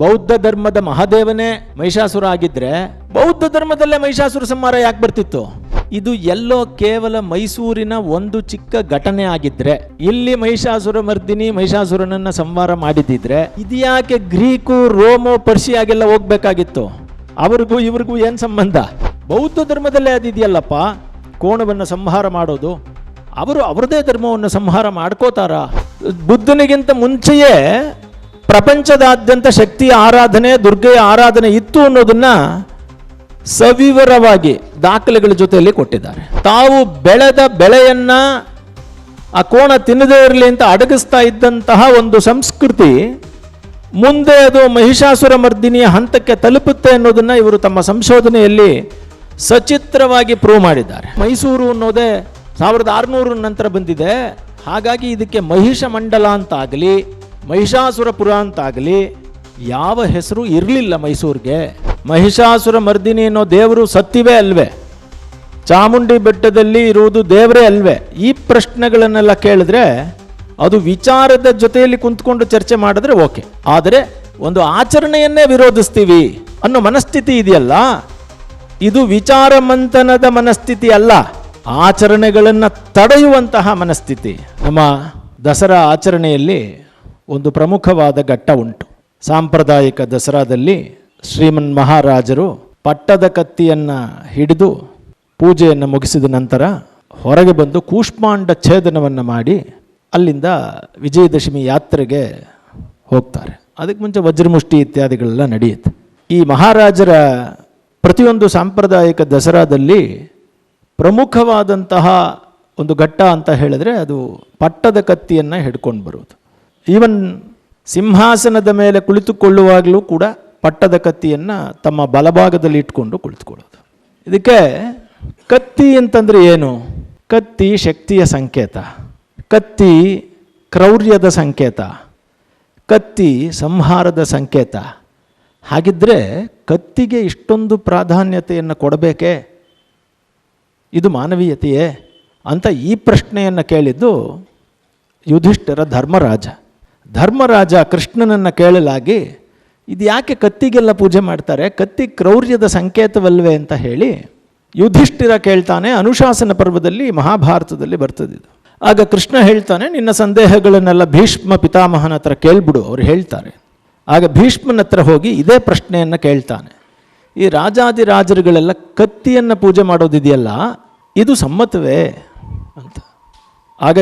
ಬೌದ್ಧ ಧರ್ಮದ ಮಹಾದೇವನೇ ಮಹಿಷಾಸುರ ಆಗಿದ್ರೆ ಬೌದ್ಧ ಧರ್ಮದಲ್ಲೇ ಮಹಿಷಾಸುರ ಸಂಹಾರ ಯಾಕೆ ಬರ್ತಿತ್ತು? ಇದು ಎಲ್ಲೋ ಕೇವಲ ಮೈಸೂರಿನ ಒಂದು ಚಿಕ್ಕ ಘಟನೆ ಆಗಿದ್ರೆ, ಇಲ್ಲಿ ಮಹಿಷಾಸುರ ಮರ್ದಿನಿ ಮಹಿಷಾಸುರನನ್ನ ಸಂಹಾರ ಮಾಡಿದಿದ್ರೆ ಇದ್ಯಾಕೆ ಗ್ರೀಕು ರೋಮೋ ಪರ್ಷಿಯಾಗೆಲ್ಲ ಹೋಗ್ಬೇಕಾಗಿತ್ತು? ಅವ್ರಿಗೂ ಇವ್ರಿಗೂ ಏನ್ ಸಂಬಂಧ? ಬೌದ್ಧ ಧರ್ಮದಲ್ಲೇ ಅದಿದೆಯಲ್ಲಪ್ಪ ಕೋಣವನ್ನು ಸಂಹಾರ ಮಾಡೋದು. ಅವರು ಅವರದೇ ಧರ್ಮವನ್ನು ಸಂಹಾರ ಮಾಡ್ಕೋತಾರ? ಬುದ್ಧನಿಗಿಂತ ಮುಂಚೆಯೇ ಪ್ರಪಂಚದಾದ್ಯಂತ ಶಕ್ತಿಯ ಆರಾಧನೆ, ದುರ್ಗೆಯ ಆರಾಧನೆ ಇತ್ತು ಅನ್ನೋದನ್ನ ಸವಿವರವಾಗಿ ದಾಖಲೆಗಳ ಜೊತೆಯಲ್ಲಿ ಕೊಟ್ಟಿದ್ದಾರೆ. ತಾವು ಬೆಳೆದ ಬೆಳೆಯನ್ನ ಆ ಕೋಣ ತಿನ್ನದೇ ಇರಲಿ ಅಂತ ಅಡಗಿಸ್ತಾ ಇದ್ದಂತಹ ಒಂದು ಸಂಸ್ಕೃತಿ ಮುಂದೆ ಅದು ಮಹಿಷಾಸುರ ಮರ್ದಿನಿಯ ಹಂತಕ್ಕೆ ತಲುಪುತ್ತೆ ಅನ್ನೋದನ್ನ ಇವರು ತಮ್ಮ ಸಂಶೋಧನೆಯಲ್ಲಿ ಸಚಿತ್ರವಾಗಿ ಪ್ರೂವ್ ಮಾಡಿದ್ದಾರೆ. ಮೈಸೂರು ಅನ್ನೋದೇ 1600 ನಂತರ ಬಂದಿದೆ. ಹಾಗಾಗಿ ಇದಕ್ಕೆ ಮಹಿಷ ಮಂಡಲ ಅಂತಾಗಲಿ ಮಹಿಷಾಸುರಪುರ ಅಂತಾಗಲಿ ಯಾವ ಹೆಸರು ಇರಲಿಲ್ಲ ಮೈಸೂರಿಗೆ. ಮಹಿಷಾಸುರ ಮರ್ದಿನಿ ಅನ್ನೋ ದೇವರು ಸತ್ಯವೇ ಅಲ್ವೇ? ಚಾಮುಂಡಿ ಬೆಟ್ಟದಲ್ಲಿ ಇರುವುದು ದೇವರೇ ಅಲ್ವೇ? ಈ ಪ್ರಶ್ನೆಗಳನ್ನೆಲ್ಲ ಕೇಳಿದ್ರೆ ಅದು ವಿಚಾರದ ಜೊತೆಯಲ್ಲಿ ಕುಂತ್ಕೊಂಡು ಚರ್ಚೆ ಮಾಡಿದ್ರೆ ಓಕೆ. ಆದರೆ ಒಂದು ಆಚರಣೆಯನ್ನೇ ವಿರೋಧಿಸ್ತೀವಿ ಅನ್ನೋ ಮನಸ್ಥಿತಿ ಇದೆಯಲ್ಲ, ಇದು ವಿಚಾರ ಮಂಥನದ ಮನಸ್ಥಿತಿ ಅಲ್ಲ, ಆಚರಣೆಗಳನ್ನು ತಡೆಯುವಂತಹ ಮನಸ್ಥಿತಿ. ನಮ್ಮ ದಸರಾ ಆಚರಣೆಯಲ್ಲಿ ಒಂದು ಪ್ರಮುಖವಾದ ಘಟ್ಟ ಉಂಟು. ಸಾಂಪ್ರದಾಯಿಕ ದಸರಾದಲ್ಲಿ ಶ್ರೀಮನ್ ಮಹಾರಾಜರು ಪಟ್ಟದ ಕತ್ತಿಯನ್ನು ಹಿಡಿದು ಪೂಜೆಯನ್ನು ಮುಗಿಸಿದ ನಂತರ ಹೊರಗೆ ಬಂದು ಕೂಷ್ಮಾಂಡ ಛೇದನವನ್ನು ಮಾಡಿ ಅಲ್ಲಿಂದ ವಿಜಯದಶಮಿ ಯಾತ್ರೆಗೆ ಹೋಗ್ತಾರೆ. ಅದಕ್ಕೆ ಮುಂಚೆ ವಜ್ರಮುಷ್ಟಿ ಇತ್ಯಾದಿಗಳೆಲ್ಲ ನಡೆಯುತ್ತೆ. ಈ ಮಹಾರಾಜರ ಪ್ರತಿಯೊಂದು ಸಾಂಪ್ರದಾಯಿಕ ದಸರಾದಲ್ಲಿ ಪ್ರಮುಖವಾದಂತಹ ಒಂದು ಘಟ್ಟ ಅಂತ ಹೇಳಿದ್ರೆ ಅದು ಪಟ್ಟದ ಕತ್ತಿಯನ್ನು ಹಿಡ್ಕೊಂಡು ಬರುವುದು. ಈವನ್ ಸಿಂಹಾಸನದ ಮೇಲೆ ಕುಳಿತುಕೊಳ್ಳುವಾಗಲೂ ಕೂಡ ಪಟ್ಟದ ಕತ್ತಿಯನ್ನು ತಮ್ಮ ಬಲಭಾಗದಲ್ಲಿ ಇಟ್ಕೊಂಡು ಕುಳಿತುಕೊಳ್ಳೋದು. ಇದಕ್ಕೆ ಕತ್ತಿ ಅಂತಂದರೆ ಏನು? ಕತ್ತಿ ಶಕ್ತಿಯ ಸಂಕೇತ, ಕತ್ತಿ ಕ್ರೌರ್ಯದ ಸಂಕೇತ, ಕತ್ತಿ ಸಂಹಾರದ ಸಂಕೇತ. ಹಾಗಿದ್ದರೆ ಕತ್ತಿಗೆ ಇಷ್ಟೊಂದು ಪ್ರಾಧಾನ್ಯತೆಯನ್ನು ಕೊಡಬೇಕೇ? ಇದು ಮಾನವೀಯತೆಯೇ ಅಂತ ಈ ಪ್ರಶ್ನೆಯನ್ನು ಕೇಳಿದ್ದು ಯುಧಿಷ್ಠಿರ ಧರ್ಮರಾಜ ಕೃಷ್ಣನನ್ನು ಕೇಳಲಾಗಿ ಇದು ಯಾಕೆ ಕತ್ತಿಗೆಲ್ಲ ಪೂಜೆ ಮಾಡ್ತಾರೆ, ಕತ್ತಿ ಕ್ರೌರ್ಯದ ಸಂಕೇತವಲ್ವೇ ಅಂತ ಹೇಳಿ ಯುಧಿಷ್ಠಿರ ಕೇಳ್ತಾನೆ. ಅನುಶಾಸನ ಪರ್ವದಲ್ಲಿ ಮಹಾಭಾರತದಲ್ಲಿ ಬರ್ತದಿದ್ದು. ಆಗ ಕೃಷ್ಣ ಹೇಳ್ತಾನೆ, ನಿನ್ನ ಸಂದೇಹಗಳನ್ನೆಲ್ಲ ಭೀಷ್ಮ ಪಿತಾಮಹನ ಹತ್ರ ಕೇಳ್ಬಿಡು, ಅವ್ರು ಹೇಳ್ತಾರೆ. ಆಗ ಭೀಷ್ಮನ ಹತ್ರ ಹೋಗಿ ಇದೇ ಪ್ರಶ್ನೆಯನ್ನು ಕೇಳ್ತಾನೆ, ಈ ರಾಜಾದಿರಾಜರುಗಳೆಲ್ಲ ಕತ್ತಿಯನ್ನು ಪೂಜೆ ಮಾಡೋದಿದೆಯಲ್ಲ ಇದು ಸಮ್ಮತವೇ ಅಂತ. ಆಗ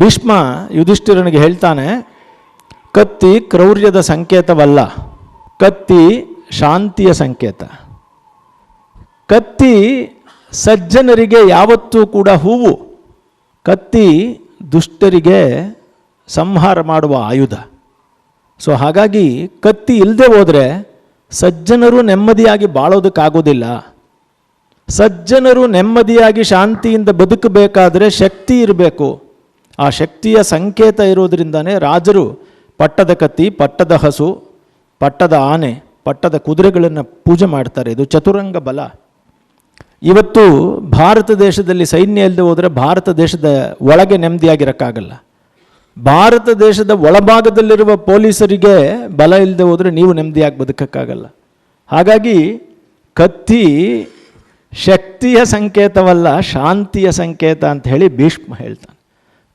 ಭೀಷ್ಮ ಯುಧಿಷ್ಠಿರನಿಗೆ ಹೇಳ್ತಾನೆ, ಕತ್ತಿ ಕ್ರೌರ್ಯದ ಸಂಕೇತವಲ್ಲ, ಕತ್ತಿ ಶಾಂತಿಯ ಸಂಕೇತ. ಕತ್ತಿ ಸಜ್ಜನರಿಗೆ ಯಾವತ್ತೂ ಕೂಡ ಹೂವು, ಕತ್ತಿ ದುಷ್ಟರಿಗೆ ಸಂಹಾರ ಮಾಡುವ ಆಯುಧ. ಸೊ ಹಾಗಾಗಿ ಕತ್ತಿ ಇಲ್ಲದೆ ಹೋದರೆ ಸಜ್ಜನರು ನೆಮ್ಮದಿಯಾಗಿ ಬಾಳೋದಕ್ಕಾಗೋದಿಲ್ಲ. ಸಜ್ಜನರು ನೆಮ್ಮದಿಯಾಗಿ ಶಾಂತಿಯಿಂದ ಬದುಕಬೇಕಾದರೆ ಶಕ್ತಿ ಇರಬೇಕು. ಆ ಶಕ್ತಿಯ ಸಂಕೇತ ಇರೋದ್ರಿಂದನೇ ರಾಜರು ಪಟ್ಟದ ಕತ್ತಿ, ಪಟ್ಟದ ಹಸು, ಪಟ್ಟದ ಆನೆ, ಪಟ್ಟದ ಕುದುರೆಗಳನ್ನು ಪೂಜೆ ಮಾಡ್ತಾರೆ. ಇದು ಚತುರಂಗ ಬಲ. ಇವತ್ತು ಭಾರತ ದೇಶದಲ್ಲಿ ಸೈನ್ಯ ಇಲ್ಲದೆ ಹೋದರೆ ಭಾರತ ದೇಶದ ಒಳಗೆ ನೆಮ್ಮದಿಯಾಗಿರೋಕ್ಕಾಗಲ್ಲ. ಭಾರತ ದೇಶದ ಒಳಭಾಗದಲ್ಲಿರುವ ಪೊಲೀಸರಿಗೆ ಬಲ ಇಲ್ಲದೆ ಹೋದರೆ ನೀವು ನೆಮ್ಮದಿಯಾಗಿ ಬದುಕೋಕ್ಕಾಗಲ್ಲ. ಹಾಗಾಗಿ ಕತ್ತಿ ಶಕ್ತಿಯ ಸಂಕೇತವಲ್ಲ, ಶಾಂತಿಯ ಸಂಕೇತ ಅಂತ ಹೇಳಿ ಭೀಷ್ಮ ಹೇಳ್ತಾನೆ.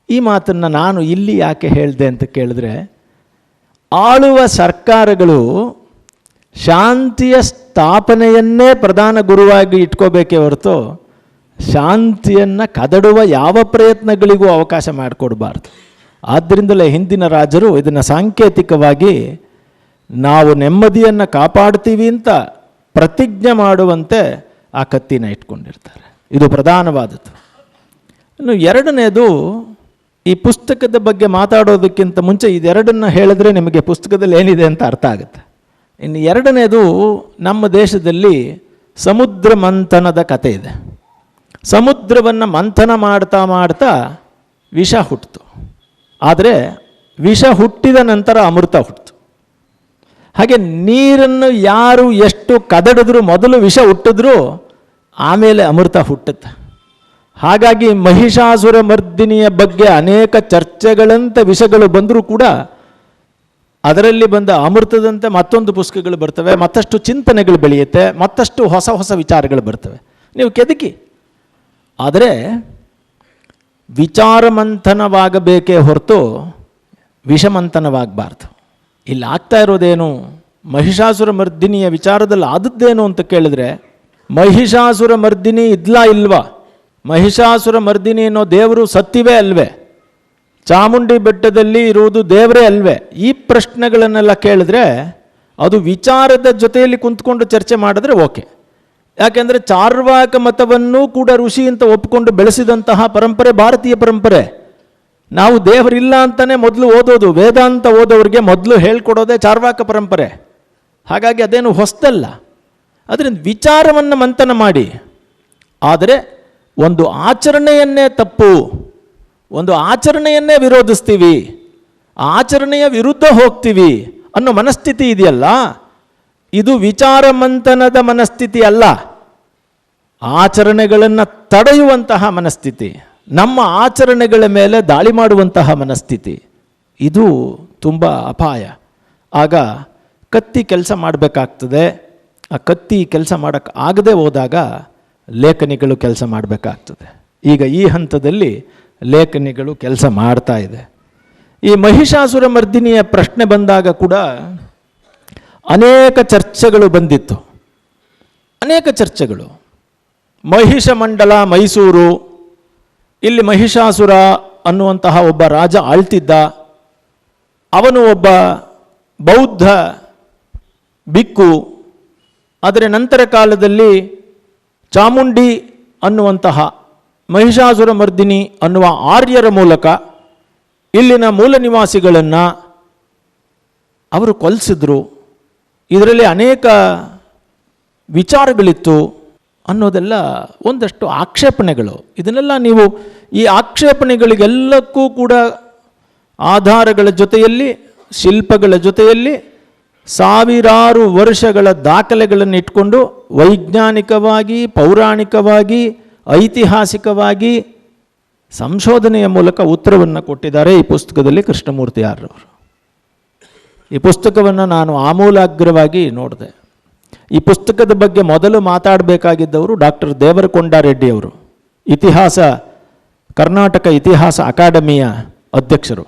ಈ ಮಾತನ್ನು ನಾನು ಇಲ್ಲಿ ಯಾಕೆ ಹೇಳಿದೆ ಅಂತ ಕೇಳಿದ್ರೆ, ಆಳುವ ಸರ್ಕಾರಗಳು ಶಾಂತಿಯ ಸ್ಥಾಪನೆಯನ್ನೇ ಪ್ರಧಾನ ಗುರುವಾಗಿ ಇಟ್ಕೋಬೇಕೇ ಹೊರತು ಶಾಂತಿಯನ್ನು ಕದಡುವ ಯಾವ ಪ್ರಯತ್ನಗಳಿಗೂ ಅವಕಾಶ ಮಾಡಿಕೊಡಬಾರ್ದು. ಆದ್ದರಿಂದಲೇ ಹಿಂದಿನ ರಾಜರು ಇದನ್ನು ಸಾಂಕೇತಿಕವಾಗಿ ನಾವು ನೆಮ್ಮದಿಯನ್ನು ಕಾಪಾಡ್ತೀವಿ ಅಂತ ಪ್ರತಿಜ್ಞೆ ಮಾಡುವಂತೆ ಆ ಕತ್ತಿನ ಇಟ್ಕೊಂಡಿರ್ತಾರೆ. ಇದು ಪ್ರಧಾನವಾದದ್ದು. ಇನ್ನು ಎರಡನೇದು, ಈ ಪುಸ್ತಕದ ಬಗ್ಗೆ ಮಾತಾಡೋದಕ್ಕಿಂತ ಮುಂಚೆ ಇದೆರಡನ್ನು ಹೇಳಿದ್ರೆ ನಿಮಗೆ ಪುಸ್ತಕದಲ್ಲಿ ಏನಿದೆ ಅಂತ ಅರ್ಥ ಆಗುತ್ತೆ. ಇನ್ನು ಎರಡನೇದು, ನಮ್ಮ ದೇಶದಲ್ಲಿ ಸಮುದ್ರ ಮಂಥನದ ಕಥೆ ಇದೆ. ಸಮುದ್ರವನ್ನು ಮಂಥನ ಮಾಡ್ತಾ ಮಾಡ್ತಾ ವಿಷ ಹುಟ್ಟಿತು. ಆದರೆ ವಿಷ ಹುಟ್ಟಿದ ನಂತರ ಅಮೃತ ಹುಟ್ಟಿತು. ಹಾಗೆ ನೀರನ್ನು ಯಾರು ಎಷ್ಟು ಕದಡಿದ್ರು, ಮೊದಲು ವಿಷ ಹುಟ್ಟಿದ್ರು ಆಮೇಲೆ ಅಮೃತ ಹುಟ್ಟುತ್ತೆ. ಹಾಗಾಗಿ ಮಹಿಷಾಸುರ ಮರ್ದಿನಿಯ ಬಗ್ಗೆ ಅನೇಕ ಚರ್ಚೆಗಳಂತೆ ವಿಷಯಗಳು ಬಂದರೂ ಕೂಡ ಅದರಲ್ಲಿ ಬಂದ ಅಮೃತದಂತೆ ಮತ್ತೊಂದು ಪುಸ್ತಕಗಳು ಬರ್ತವೆ, ಮತ್ತಷ್ಟು ಚಿಂತನೆಗಳು ಬೆಳೆಯುತ್ತೆ, ಮತ್ತಷ್ಟು ಹೊಸ ಹೊಸ ವಿಚಾರಗಳು ಬರ್ತವೆ. ನೀವು ಕೆದಕಿ. ಆದರೆ ವಿಚಾರಮಂಥನವಾಗಬೇಕೇ ಹೊರತು ವಿಷಮಂಥನವಾಗಬಾರ್ದು. ಇಲ್ಲಿ ಆಗ್ತಾ ಇರೋದೇನು, ಮಹಿಷಾಸುರ ಮರ್ದಿನಿಯ ವಿಚಾರದಲ್ಲಿ ಆದದ್ದೇನು ಅಂತ ಕೇಳಿದ್ರೆ, ಮಹಿಷಾಸುರ ಮರ್ದಿನಿ ಇದ್ಲಾ ಇಲ್ವಾ? ಮಹಿಷಾಸುರ ಮರ್ದಿನಿ ಅನ್ನೋ ದೇವರು ಸತ್ತಿವೇ ಅಲ್ವೇ? ಚಾಮುಂಡಿ ಬೆಟ್ಟದಲ್ಲಿ ಇರುವುದು ದೇವರೇ ಅಲ್ವೇ? ಈ ಪ್ರಶ್ನೆಗಳನ್ನೆಲ್ಲ ಕೇಳಿದ್ರೆ ಅದು ವಿಚಾರದ ಜೊತೆಯಲ್ಲಿ ಕುಂತ್ಕೊಂಡು ಚರ್ಚೆ ಮಾಡಿದ್ರೆ ಓಕೆ. ಯಾಕೆಂದರೆ ಚಾರ್ವಾಕ ಮತವನ್ನು ಕೂಡ ಋಷಿ ಅಂತ ಒಪ್ಪಿಕೊಂಡು ಬೆಳೆಸಿದಂತಹ ಪರಂಪರೆ ಭಾರತೀಯ ಪರಂಪರೆ. ನಾವು ದೇವರಿಲ್ಲ ಅಂತಲೇ ಮೊದಲು ಓದೋದು, ವೇದಾಂತ ಓದೋರಿಗೆ ಮೊದಲು ಹೇಳ್ಕೊಡೋದೇ ಚಾರ್ವಾಕ ಪರಂಪರೆ. ಹಾಗಾಗಿ ಅದೇನು ಹೊಸದಲ್ಲ. ಅದರಿಂದ ವಿಚಾರವನ್ನು ಮಂಥನ ಮಾಡಿ, ಆದರೆ ಒಂದು ಆಚರಣೆಯನ್ನೇ ತಪ್ಪು, ಒಂದು ಆಚರಣೆಯನ್ನೇ ವಿರೋಧಿಸ್ತೀವಿ, ಆಚರಣೆಯ ವಿರುದ್ಧ ಹೋಗ್ತೀವಿ ಅನ್ನೋ ಮನಸ್ಥಿತಿ ಇದೆಯಲ್ಲ, ಇದು ವಿಚಾರ ಮಂಥನದ ಮನಸ್ಥಿತಿ ಅಲ್ಲ, ಆಚರಣೆಗಳನ್ನು ತಡೆಯುವಂತಹ ಮನಸ್ಥಿತಿ, ನಮ್ಮ ಆಚರಣೆಗಳ ಮೇಲೆ ದಾಳಿ ಮಾಡುವಂತಹ ಮನಸ್ಥಿತಿ. ಇದು ತುಂಬ ಅಪಾಯ. ಆಗ ಕತ್ತಿ ಕೆಲಸ ಮಾಡಬೇಕಾಗ್ತದೆ. ಆ ಕತ್ತಿ ಕೆಲಸ ಮಾಡೋಕ್ಕೆ ಆಗದೆ ಹೋದಾಗ ಲೇಖನಿಗಳು ಕೆಲಸ ಮಾಡಬೇಕಾಗ್ತದೆ. ಈಗ ಈ ಹಂತದಲ್ಲಿ ಲೇಖನಿಗಳು ಕೆಲಸ ಮಾಡ್ತಾ ಇದೆ. ಈ ಮಹಿಷಾಸುರ ಮರ್ದಿನಿಯ ಪ್ರಶ್ನೆ ಬಂದಾಗ ಕೂಡ ಅನೇಕ ಚರ್ಚೆಗಳು ಬಂದಿತ್ತು, ಅನೇಕ ಚರ್ಚೆಗಳು. ಮಹಿಷ ಮಂಡಲ ಮೈಸೂರು, ಇಲ್ಲಿ ಮಹಿಷಾಸುರ ಅನ್ನುವಂತಹ ಒಬ್ಬ ರಾಜ ಆಳ್ತಿದ್ದ. ಅವನು ಒಬ್ಬ ಬೌದ್ಧ ಬಿಕ್ಕು. ಅದರ ನಂತರ ಕಾಲದಲ್ಲಿ ಚಾಮುಂಡಿ ಅನ್ನುವಂತಹ ಮಹಿಷಾಸುರ ಮರ್ದಿನಿ ಅನ್ನುವ ಆರ್ಯರ ಮೂಲಕ ಇಲ್ಲಿನ ಮೂಲ ನಿವಾಸಿಗಳನ್ನು ಅವರು ಕೊಲ್ಲಿಸಿದ್ರು. ಇದರಲ್ಲಿ ಅನೇಕ ವಿಚಾರಗಳಿತ್ತು ಅನ್ನೋದೆಲ್ಲ ಒಂದಷ್ಟು ಆಕ್ಷೇಪಣೆಗಳು. ಇದನ್ನೆಲ್ಲ ನೀವು ಈ ಆಕ್ಷೇಪಣೆಗಳಿಗೆಲ್ಲಕ್ಕೂ ಕೂಡ ಆಧಾರಗಳ ಜೊತೆಯಲ್ಲಿ, ಶಿಲ್ಪಗಳ ಜೊತೆಯಲ್ಲಿ ಸಾವಿರಾರು ವರ್ಷಗಳ ದಾಖಲೆಗಳನ್ನು ಇಟ್ಕೊಂಡು ವೈಜ್ಞಾನಿಕವಾಗಿ, ಪೌರಾಣಿಕವಾಗಿ, ಐತಿಹಾಸಿಕವಾಗಿ ಸಂಶೋಧನೆಯ ಮೂಲಕ ಉತ್ತರವನ್ನು ಕೊಟ್ಟಿದ್ದಾರೆ ಈ ಪುಸ್ತಕದಲ್ಲಿ ಕೃಷ್ಣಮೂರ್ತಿ ಆರ್ಯವರು. ಈ ಪುಸ್ತಕವನ್ನು ನಾನು ಆಮೂಲಾಗ್ರವಾಗಿ ನೋಡಿದೆ. ಈ ಪುಸ್ತಕದ ಬಗ್ಗೆ ಮೊದಲು ಮಾತಾಡಬೇಕಾಗಿದ್ದವರು ಡಾಕ್ಟರ್ ದೇವರಕೊಂಡ ರೆಡ್ಡಿ ಅವರು, ಕರ್ನಾಟಕ ಇತಿಹಾಸ ಅಕಾಡೆಮಿಯ ಅಧ್ಯಕ್ಷರು.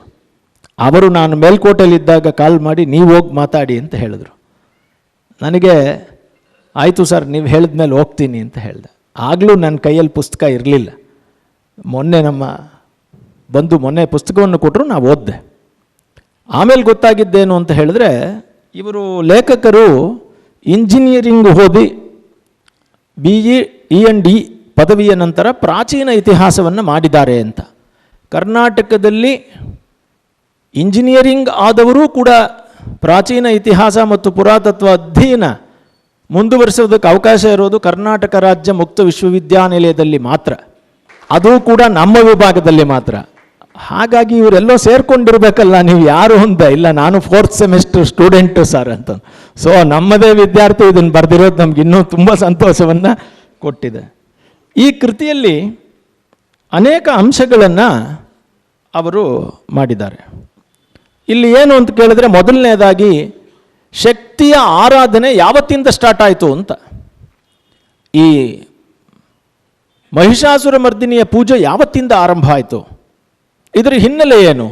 ಅವರು ನಾನು ಮೇಲ್ಕೋಟೆಯಲ್ಲಿದ್ದಾಗ ಕಾಲ್ ಮಾಡಿ ನೀವು ಹೋಗಿ ಮಾತಾಡಿ ಅಂತ ಹೇಳಿದ್ರು. ನನಗೆ ಆಯಿತು ಸರ್, ನೀವು ಹೇಳಿದ ಮೇಲೆ ಹೋಗ್ತೀನಿ ಅಂತ ಹೇಳಿದೆ. ಆಗಲೂ ನನ್ನ ಕೈಯಲ್ಲಿ ಪುಸ್ತಕ ಇರಲಿಲ್ಲ. ಮೊನ್ನೆ ಮೊನ್ನೆ ಪುಸ್ತಕವನ್ನು ಕೊಟ್ಟರು, ನಾವು ಓದಿದೆ. ಆಮೇಲೆ ಗೊತ್ತಾಗಿದ್ದೇನು ಅಂತ ಹೇಳಿದ್ರೆ, ಇವರು ಲೇಖಕರು ಇಂಜಿನಿಯರಿಂಗ್ ಓದಿ BE END ಪದವಿಯ ನಂತರ ಪ್ರಾಚೀನ ಇತಿಹಾಸವನ್ನು ಮಾಡಿದ್ದಾರೆ ಅಂತ. ಕರ್ನಾಟಕದಲ್ಲಿ ಇಂಜಿನಿಯರಿಂಗ್ ಆದವರೂ ಕೂಡ ಪ್ರಾಚೀನ ಇತಿಹಾಸ ಮತ್ತು ಪುರಾತತ್ವ ಅಧ್ಯಯನ ಮುಂದುವರಿಸೋದಕ್ಕೆ ಅವಕಾಶ ಇರೋದು ಕರ್ನಾಟಕ ರಾಜ್ಯ ಮುಕ್ತ ವಿಶ್ವವಿದ್ಯಾನಿಲಯದಲ್ಲಿ ಮಾತ್ರ, ಅದು ಕೂಡ ನಮ್ಮ ವಿಭಾಗದಲ್ಲಿ ಮಾತ್ರ. ಹಾಗಾಗಿ ಇವರೆಲ್ಲೋ ಸೇರ್ಕೊಂಡಿರ್ಬೇಕಲ್ಲ, ನೀವು ಯಾರು ಅಂತ. ಇಲ್ಲ, ನಾನು 4th ಸೆಮಿಸ್ಟರ್ ಸ್ಟೂಡೆಂಟು ಸರ್ ಅಂತ. ಸೊ ನಮ್ಮದೇ ವಿದ್ಯಾರ್ಥಿ ಇದನ್ನು ಬರೆದಿರೋದು ನಮ್ಗೆ ಇನ್ನೂ ತುಂಬ ಸಂತೋಷವನ್ನು ಕೊಟ್ಟಿದೆ. ಈ ಕೃತಿಯಲ್ಲಿ ಅನೇಕ ಅಂಶಗಳನ್ನು ಅವರು ಮಾಡಿದ್ದಾರೆ. ಇಲ್ಲಿ ಏನು ಅಂತ ಕೇಳಿದ್ರೆ, ಮೊದಲನೇದಾಗಿ ಶಕ್ತಿಯ ಆರಾಧನೆ ಯಾವತ್ತಿಂದ ಸ್ಟಾರ್ಟ್ ಆಯಿತು ಅಂತ. ಈ ಮಹಿಷಾಸುರ ಮರ್ದಿನಿಯ ಪೂಜೆ ಯಾವತ್ತಿಂದ ಆರಂಭ ಆಯಿತು, ಇದರ ಹಿನ್ನೆಲೆ ಏನು?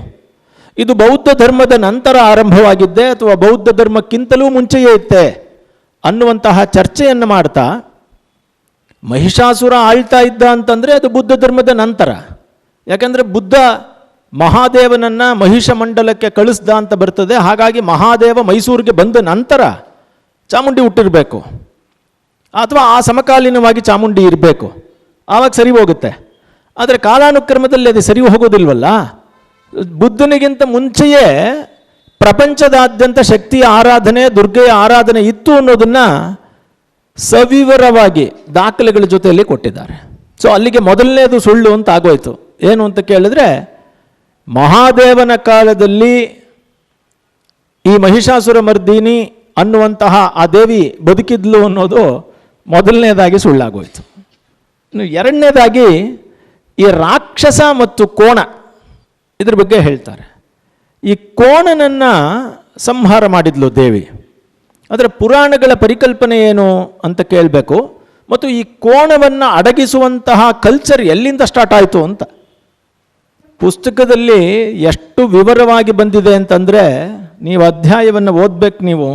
ಇದು ಬೌದ್ಧ ಧರ್ಮದ ನಂತರ ಆರಂಭವಾಗಿದ್ದೆ ಅಥವಾ ಬೌದ್ಧ ಧರ್ಮಕ್ಕಿಂತಲೂ ಮುಂಚೆಯೇ ಇತ್ತೆ ಅನ್ನುವಂತಹ ಚರ್ಚೆಯನ್ನು ಮಾಡ್ತಾ, ಮಹಿಷಾಸುರ ಆಳ್ತಾ ಇದ್ದ ಅಂತಂದರೆ ಅದು ಬುದ್ಧ ಧರ್ಮದ ನಂತರ. ಯಾಕಂದರೆ ಬುದ್ಧ ಮಹಾದೇವನನ್ನು ಮಹಿಷ ಮಂಡಲಕ್ಕೆ ಕಳಿಸ್ದ ಅಂತ ಬರ್ತದೆ. ಹಾಗಾಗಿ ಮಹಾದೇವ ಮೈಸೂರಿಗೆ ಬಂದ ನಂತರ ಚಾಮುಂಡಿ ಹುಟ್ಟಿರಬೇಕು, ಅಥವಾ ಆ ಸಮಕಾಲೀನವಾಗಿ ಚಾಮುಂಡಿ ಇರಬೇಕು, ಆವಾಗ ಸರಿ ಹೋಗುತ್ತೆ. ಆದರೆ ಕಾಲಾನುಕ್ರಮದಲ್ಲಿ ಅದು ಸರಿ ಹೋಗೋದಿಲ್ವಲ್ಲ. ಬುದ್ಧನಿಗಿಂತ ಮುಂಚೆಯೇ ಪ್ರಪಂಚದಾದ್ಯಂತ ಶಕ್ತಿಯ ಆರಾಧನೆ, ದುರ್ಗೆಯ ಆರಾಧನೆ ಇತ್ತು ಅನ್ನೋದನ್ನು ಸವಿವರವಾಗಿ ದಾಖಲೆಗಳ ಜೊತೆಯಲ್ಲಿ ಕೊಟ್ಟಿದ್ದಾರೆ. ಸೊ ಅಲ್ಲಿಗೆ ಮೊದಲನೇದು ಸುಳ್ಳು ಅಂತ ಆಗೋಯ್ತು. ಏನು ಅಂತ ಕೇಳಿದ್ರೆ, ಮಹಾದೇವನ ಕಾಲದಲ್ಲಿ ಈ ಮಹಿಷಾಸುರ ಮರ್ದಿನಿ ಅನ್ನುವಂತಹ ಆ ದೇವಿ ಬದುಕಿದ್ಲು ಅನ್ನೋದು ಮೊದಲನೇದಾಗಿ ಸುಳ್ಳಾಗೋಯ್ತು. ಇನ್ನು ಎರಡನೇದಾಗಿ ಈ ರಾಕ್ಷಸ ಮತ್ತು ಕೋಣ ಇದ್ರ ಬಗ್ಗೆ ಹೇಳ್ತಾರೆ. ಈ ಕೋಣನನ್ನು ಸಂಹಾರ ಮಾಡಿದ್ಲು ದೇವಿ. ಅದರ ಪುರಾಣಗಳ ಪರಿಕಲ್ಪನೆ ಏನು ಅಂತ ಕೇಳಬೇಕು. ಮತ್ತು ಈ ಕೋಣವನ್ನು ಅಡಗಿಸುವಂತಹ ಕಲ್ಚರ್ ಎಲ್ಲಿಂದ ಸ್ಟಾರ್ಟ್ ಆಯಿತು ಅಂತ ಪುಸ್ತಕದಲ್ಲಿ ಎಷ್ಟು ವಿವರವಾಗಿ ಬಂದಿದೆ ಅಂತಂದರೆ, ನೀವು ಅಧ್ಯಾಯವನ್ನು ಓದಬೇಕು. ನೀವು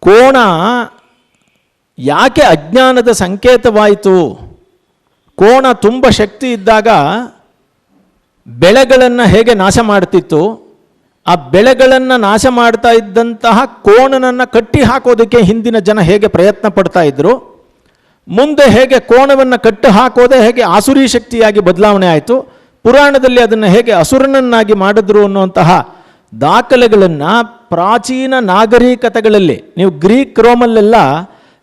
ಕೋಣ ಯಾಕೆ ಅಜ್ಞಾನದ ಸಂಕೇತವಾಯಿತು, ಕೋಣ ತುಂಬ ಶಕ್ತಿ ಇದ್ದಾಗ ಬೆಳೆಗಳನ್ನು ಹೇಗೆ ನಾಶ ಮಾಡ್ತಿತ್ತು, ಆ ಬೆಳೆಗಳನ್ನು ನಾಶ ಮಾಡ್ತಾ ಇದ್ದಂತಹ ಕೋಣನನ್ನು ಕಟ್ಟಿ ಹಾಕೋದಕ್ಕೆ ಹಿಂದಿನ ಜನ ಹೇಗೆ ಪ್ರಯತ್ನ ಪಡ್ತಾ ಇದ್ರು, ಮುಂದೆ ಹೇಗೆ ಕೋಣವನ್ನು ಕಟ್ಟಿ ಹಾಕೋದೆ ಹೇಗೆ ಆಸುರಿ ಶಕ್ತಿಯಾಗಿ ಬದಲಾವಣೆ ಆಯಿತು, ಪುರಾಣದಲ್ಲಿ ಅದನ್ನು ಹೇಗೆ ಅಸುರನನ್ನಾಗಿ ಮಾಡಿದ್ರು ಅನ್ನುವಂತಹ ದಾಖಲೆಗಳನ್ನು ಪ್ರಾಚೀನ ನಾಗರಿಕತೆಗಳಲ್ಲಿ, ನೀವು ಗ್ರೀಕ್ ರೋಮಲ್ಲೆಲ್ಲ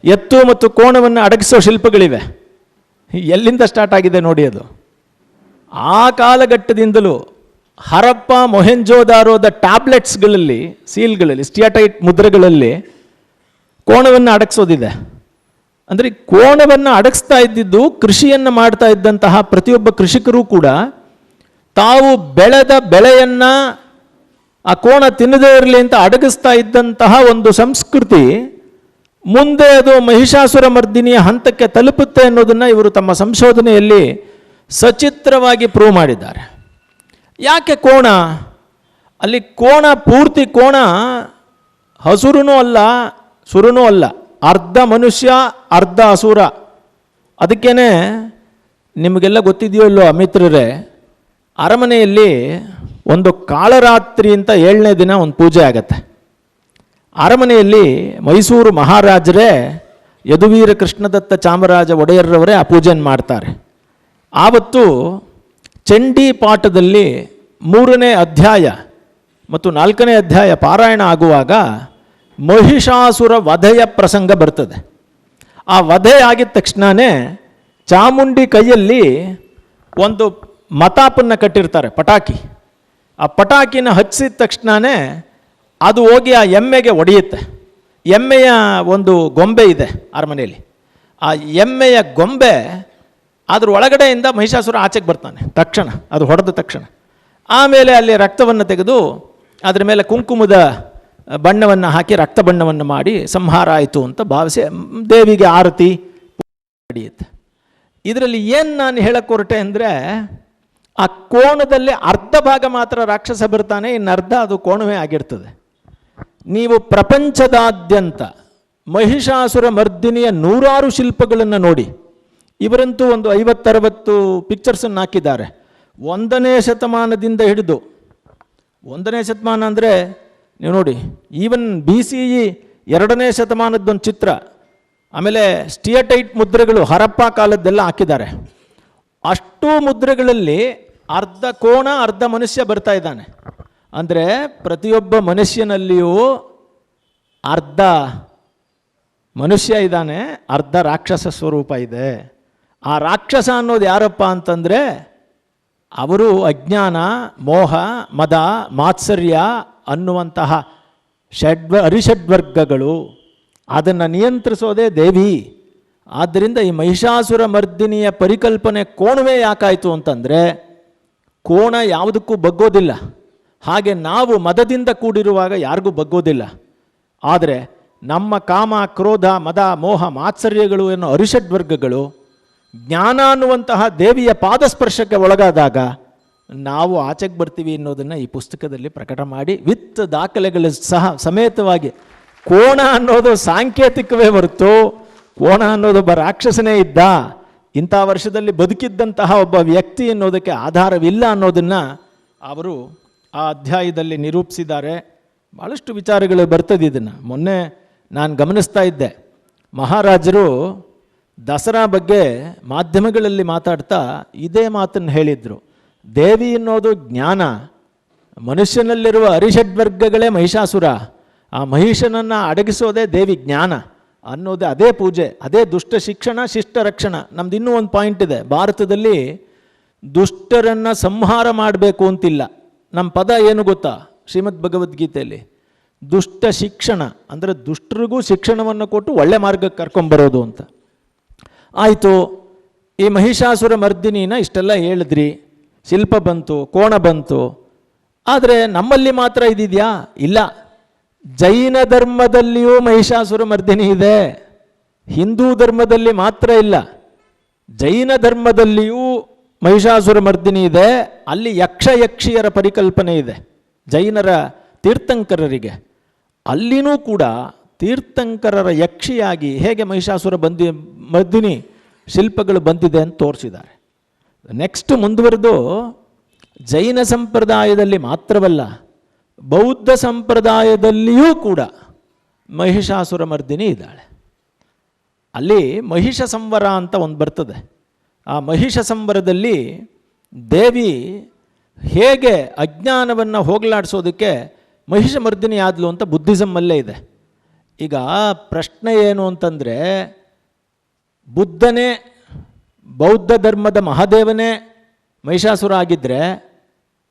ಎತ್ತು ಮತ್ತು ಕೋಣವನ್ನು ಅಡಗಿಸೋ ಶಿಲ್ಪಗಳಿವೆ. ಎಲ್ಲಿಂದ ಸ್ಟಾರ್ಟ್ ಆಗಿದೆ ನೋಡಿ ಅದು. ಆ ಕಾಲಘಟ್ಟದಿಂದಲೂ ಹರಪ್ಪ ಮೊಹೆಂಜೋದಾರೋದ ಟ್ಯಾಬ್ಲೆಟ್ಸ್ಗಳಲ್ಲಿ, ಸೀಲ್ಗಳಲ್ಲಿ, ಸ್ಟಿಯಾಟೈಟ್ ಮುದ್ರೆಗಳಲ್ಲಿ ಕೋಣವನ್ನು ಅಡಗಿಸೋದಿದೆ. ಅಂದರೆ ಕೋಣವನ್ನು ಅಡಗಿಸ್ತಾ ಇದ್ದಿದ್ದು ಕೃಷಿಯನ್ನು ಮಾಡ್ತಾ ಇದ್ದಂತಹ ಪ್ರತಿಯೊಬ್ಬ ಕೃಷಿಕರೂ ಕೂಡ ತಾವು ಬೆಳೆದ ಬೆಳೆಯನ್ನು ಆ ಕೋಣ ತಿನ್ನದೇ ಇರಲಿ ಅಂತ ಅಡಗಿಸ್ತಾ ಇದ್ದಂತಹ ಒಂದು ಸಂಸ್ಕೃತಿ ಮುಂದೆ ಅದು ಮಹಿಷಾಸುರ ಮರ್ದಿನಿಯ ಹಂತಕ್ಕೆ ತಲುಪುತ್ತೆ ಅನ್ನೋದನ್ನು ಇವರು ತಮ್ಮ ಸಂಶೋಧನೆಯಲ್ಲಿ ಸಚಿತ್ರವಾಗಿ ಪ್ರೂವ್ ಮಾಡಿದ್ದಾರೆ. ಯಾಕೆ ಕೋಣ? ಅಲ್ಲಿ ಕೋಣ, ಪೂರ್ತಿ ಕೋಣ ಹಸುರನೂ ಅಲ್ಲ ಸುರನೂ ಅಲ್ಲ, ಅರ್ಧ ಮನುಷ್ಯ ಅರ್ಧ ಅಸುರ. ಅದಕ್ಕೇನೆ ನಿಮಗೆಲ್ಲ ಗೊತ್ತಿದೆಯೋ ಇಲ್ಲೋ ಮಿತ್ರರೇ, ಅರಮನೆಯಲ್ಲಿ ಒಂದು ಕಾಳರಾತ್ರಿ ಅಂತ 7ನೇ ದಿನ ಒಂದು ಪೂಜೆ ಆಗತ್ತೆ. ಅರಮನೆಯಲ್ಲಿ ಮೈಸೂರು ಮಹಾರಾಜರೇ ಯದುವೀರ ಕೃಷ್ಣದತ್ತ ಚಾಮರಾಜ ಒಡೆಯರ್ರವರೇ ಆ ಪೂಜೆಯನ್ನು ಮಾಡ್ತಾರೆ. ಆವತ್ತು ಚಂಡಿ ಪಾಠದಲ್ಲಿ 3ನೇ ಅಧ್ಯಾಯ ಮತ್ತು 4ನೇ ಅಧ್ಯಾಯ ಪಾರಾಯಣ ಆಗುವಾಗ ಮಹಿಷಾಸುರ ವಧೆಯ ಪ್ರಸಂಗ ಬರ್ತದೆ. ಆ ವಧೆ ಆಗಿದ ತಕ್ಷಣವೇ ಚಾಮುಂಡಿ ಕೈಯಲ್ಲಿ ಒಂದು ಮತಾಪನ್ನು ಕಟ್ಟಿರ್ತಾರೆ, ಪಟಾಕಿ. ಆ ಪಟಾಕಿನ ಹಚ್ಚಿದ ತಕ್ಷಣವೇ ಅದು ಹೋಗಿ ಆ ಎಮ್ಮೆಗೆ ಒಡೆಯುತ್ತೆ. ಎಮ್ಮೆಯ ಒಂದು ಗೊಂಬೆ ಇದೆ ಅರಮನೆಯಲ್ಲಿ. ಆ ಎಮ್ಮೆಯ ಗೊಂಬೆ ಅದ್ರ ಒಳಗಡೆಯಿಂದ ಮಹಿಷಾಸುರ ಆಚೆಗೆ ಬರ್ತಾನೆ ತಕ್ಷಣ, ಅದು ಹೊಡೆದ ತಕ್ಷಣ. ಆಮೇಲೆ ಅಲ್ಲಿ ರಕ್ತವನ್ನು ತೆಗೆದು ಅದರ ಮೇಲೆ ಕುಂಕುಮದ ಬಣ್ಣವನ್ನು ಹಾಕಿ ರಕ್ತ ಬಣ್ಣವನ್ನು ಮಾಡಿ ಸಂಹಾರ ಆಯಿತು ಅಂತ ಭಾವಿಸಿ ದೇವಿಗೆ ಆರತಿ ನಡೆಯುತ್ತೆ. ಇದರಲ್ಲಿ ಏನು ನಾನು ಹೇಳಕ್ಕೆ ಹೊರಟೆ ಅಂದರೆ, ಆ ಕೋಣದಲ್ಲಿ ಅರ್ಧ ಭಾಗ ಮಾತ್ರ ರಾಕ್ಷಸ ಬರ್ತಾನೆ, ಇನ್ನು ಅರ್ಧ ಅದು ಕೋಣವೇ ಆಗಿರ್ತದೆ. ನೀವು ಪ್ರಪಂಚದಾದ್ಯಂತ ಮಹಿಷಾಸುರ ಮರ್ದಿನಿಯ 100 ಶಿಲ್ಪಗಳನ್ನು ನೋಡಿ. ಇವರಂತೂ ಒಂದು 50-60 ಪಿಕ್ಚರ್ಸನ್ನು ಹಾಕಿದ್ದಾರೆ. 1ನೇ ಶತಮಾನದಿಂದ ಹಿಡಿದು, 1ನೇ ಶತಮಾನ ಅಂದರೆ ನೀವು ನೋಡಿ, ಈವನ್ BCE 2ನೇ ಶತಮಾನದ್ದೊಂದು ಚಿತ್ರ, ಆಮೇಲೆ ಸ್ಟಿಯಟೈಟ್ ಮುದ್ರೆಗಳು ಹರಪ್ಪ ಕಾಲದ್ದೆಲ್ಲ ಹಾಕಿದ್ದಾರೆ. ಅಷ್ಟು ಮುದ್ರೆಗಳಲ್ಲಿ ಅರ್ಧ ಕೋಣ ಅರ್ಧ ಮನುಷ್ಯ ಬರ್ತಾ ಇದ್ದಾನೆ. ಅಂದರೆ ಪ್ರತಿಯೊಬ್ಬ ಮನುಷ್ಯನಲ್ಲಿಯೂ ಅರ್ಧ ಮನುಷ್ಯ ಇದ್ದಾನೆ, ಅರ್ಧ ರಾಕ್ಷಸ ಸ್ವರೂಪ ಇದೆ. ಆ ರಾಕ್ಷಸ ಅನ್ನೋದು ಯಾರಪ್ಪ ಅಂತಂದರೆ, ಅವರು ಅಜ್ಞಾನ, ಮೋಹ, ಮದ, ಮಾತ್ಸರ್ಯ ಅನ್ನುವಂತಹ ಅರಿಷಡ್ವರ್ಗಗಳು. ಅದನ್ನು ನಿಯಂತ್ರಿಸೋದೇ ದೇವಿ. ಆದ್ದರಿಂದ ಈ ಮಹಿಷಾಸುರ ಮರ್ದಿನಿಯ ಪರಿಕಲ್ಪನೆ ಕೋಣವೇ ಯಾಕಾಯಿತು ಅಂತಂದರೆ, ಕೋಣ ಯಾವುದಕ್ಕೂ ಬಗ್ಗೋದಿಲ್ಲ. ಹಾಗೆ ನಾವು ಮದದಿಂದ ಕೂಡಿರುವಾಗ ಯಾರಿಗೂ ಬಗ್ಗೋದಿಲ್ಲ. ಆದರೆ ನಮ್ಮ ಕಾಮ, ಕ್ರೋಧ, ಮದ, ಮೋಹ, ಮಾತ್ಸರ್ಯಗಳು ಎನ್ನುವ ಅರಿಷಡ್ವರ್ಗಗಳು ಜ್ಞಾನ ಅನ್ನುವಂತಹ ದೇವಿಯ ಪಾದಸ್ಪರ್ಶಕ್ಕೆ ಒಳಗಾದಾಗ ನಾವು ಆಚೆಗೆ ಬರ್ತೀವಿ ಅನ್ನೋದನ್ನು ಈ ಪುಸ್ತಕದಲ್ಲಿ ಪ್ರಕಟ ಮಾಡಿ ವಿತ್ ದಾಖಲೆಗಳು ಸಹ ಸಮೇತವಾಗಿ. ಕೋಣ ಅನ್ನೋದು ಸಾಂಕೇತಿಕವೇ ಹೊರತು ಕೋಣ ಅನ್ನೋದು ಒಬ್ಬ ರಾಕ್ಷಸನೇ ಇದ್ದ, ಇಂಥ ವರ್ಷದಲ್ಲಿ ಬದುಕಿದ್ದಂತಹ ಒಬ್ಬ ವ್ಯಕ್ತಿ ಅನ್ನೋದಕ್ಕೆ ಆಧಾರವಿಲ್ಲ ಅನ್ನೋದನ್ನು ಅವರು ಆ ಅಧ್ಯಾಯದಲ್ಲಿ ನಿರೂಪಿಸಿದ್ದಾರೆ. ಭಾಳಷ್ಟು ವಿಚಾರಗಳು ಬರ್ತದೆ. ಇದನ್ನು ಮೊನ್ನೆ ನಾನು ಗಮನಿಸ್ತಾ ಇದ್ದೆ. ಮಹಾರಾಜರು ದಸರಾ ಬಗ್ಗೆ ಮಾಧ್ಯಮಗಳಲ್ಲಿ ಮಾತಾಡ್ತಾ ಇದೇ ಮಾತನ್ನು ಹೇಳಿದರು. ದೇವಿ ಅನ್ನೋದು ಜ್ಞಾನ, ಮನುಷ್ಯನಲ್ಲಿರುವ ಅರಿಷಡ್ವರ್ಗಗಳೇ ಮಹಿಷಾಸುರ, ಆ ಮಹಿಷನನ್ನು ಅಡಗಿಸೋದೇ ದೇವಿ ಜ್ಞಾನ ಅನ್ನೋದೇ ಅದೇ ಪೂಜೆ, ಅದೇ ದುಷ್ಟ ಶಿಕ್ಷಣ, ಶಿಷ್ಟ ರಕ್ಷಣ. ನಮ್ದು ಇನ್ನೂ ಒಂದು ಪಾಯಿಂಟ್ ಇದೆ, ಭಾರತದಲ್ಲಿ ದುಷ್ಟರನ್ನು ಸಂಹಾರ ಮಾಡಬೇಕು ಅಂತಿಲ್ಲ. ನಮ್ಮ ಪದ ಏನು ಗೊತ್ತಾ, ಶ್ರೀಮದ್ ಭಗವದ್ಗೀತೆಯಲ್ಲಿ ದುಷ್ಟ ಶಿಕ್ಷಣ ಅಂದರೆ ದುಷ್ಟರಿಗೂ ಶಿಕ್ಷಣವನ್ನು ಕೊಟ್ಟು ಒಳ್ಳೆ ಮಾರ್ಗಕ್ಕೆ ಕರ್ಕೊಂಬರೋದು ಅಂತ. ಆಯಿತು, ಈ ಮಹಿಷಾಸುರ ಮರ್ದಿನಿನ ಇಷ್ಟೆಲ್ಲ ಹೇಳಿದ್ರಿ, ಶಿಲ್ಪ ಬಂತು, ಕೋಣ ಬಂತು, ಆದರೆ ನಮ್ಮಲ್ಲಿ ಮಾತ್ರ ಇದಿದೆಯಾ? ಇಲ್ಲ. ಜೈನ ಧರ್ಮದಲ್ಲಿಯೂ ಮಹಿಷಾಸುರ ಮರ್ದಿನಿ ಇದೆ. ಹಿಂದೂ ಧರ್ಮದಲ್ಲಿ ಮಾತ್ರ ಇಲ್ಲ, ಜೈನ ಧರ್ಮದಲ್ಲಿಯೂ ಮಹಿಷಾಸುರ ಮರ್ದಿನಿ ಇದೆ. ಅಲ್ಲಿ ಯಕ್ಷಯಕ್ಷಿಯರ ಪರಿಕಲ್ಪನೆ ಇದೆ ಜೈನರ ತೀರ್ಥಂಕರರಿಗೆ. ಅಲ್ಲಿನೂ ಕೂಡ ತೀರ್ಥಂಕರರ ಯಕ್ಷಿಯಾಗಿ ಹೇಗೆ ಮಹಿಷಾಸುರ ಮರ್ದಿನಿ ಶಿಲ್ಪಗಳು ಬಂದಿದೆ ಅಂತ ತೋರಿಸಿದ್ದಾರೆ. ನೆಕ್ಸ್ಟ್ ಮುಂದುವರೆದು ಜೈನ ಸಂಪ್ರದಾಯದಲ್ಲಿ ಮಾತ್ರವಲ್ಲ, ಬೌದ್ಧ ಸಂಪ್ರದಾಯದಲ್ಲಿಯೂ ಕೂಡ ಮಹಿಷಾಸುರ ಮರ್ದಿನಿ ಇದ್ದಾಳೆ. ಅಲ್ಲಿ ಮಹಿಷ ಸಂವರ ಅಂತ ಒಂದು ಬರ್ತದೆ. ಆ ಮಹಿಷ ಸಂವರದಲ್ಲಿ ದೇವಿ ಹೇಗೆ ಅಜ್ಞಾನವನ್ನು ಹೋಗಲಾಡಿಸೋದಕ್ಕೆ ಮಹಿಷ ಮರ್ದಿನಿ ಆದ್ಲು ಅಂತ ಬುದ್ಧಿಸಮ್ಮಲ್ಲೇ ಇದೆ. ಈಗ ಪ್ರಶ್ನೆ ಏನು ಅಂತಂದರೆ, ಬುದ್ಧನೇ ಬೌದ್ಧ ಧರ್ಮದ ಮಹಾದೇವನೇ ಮಹಿಷಾಸುರ ಆಗಿದ್ದರೆ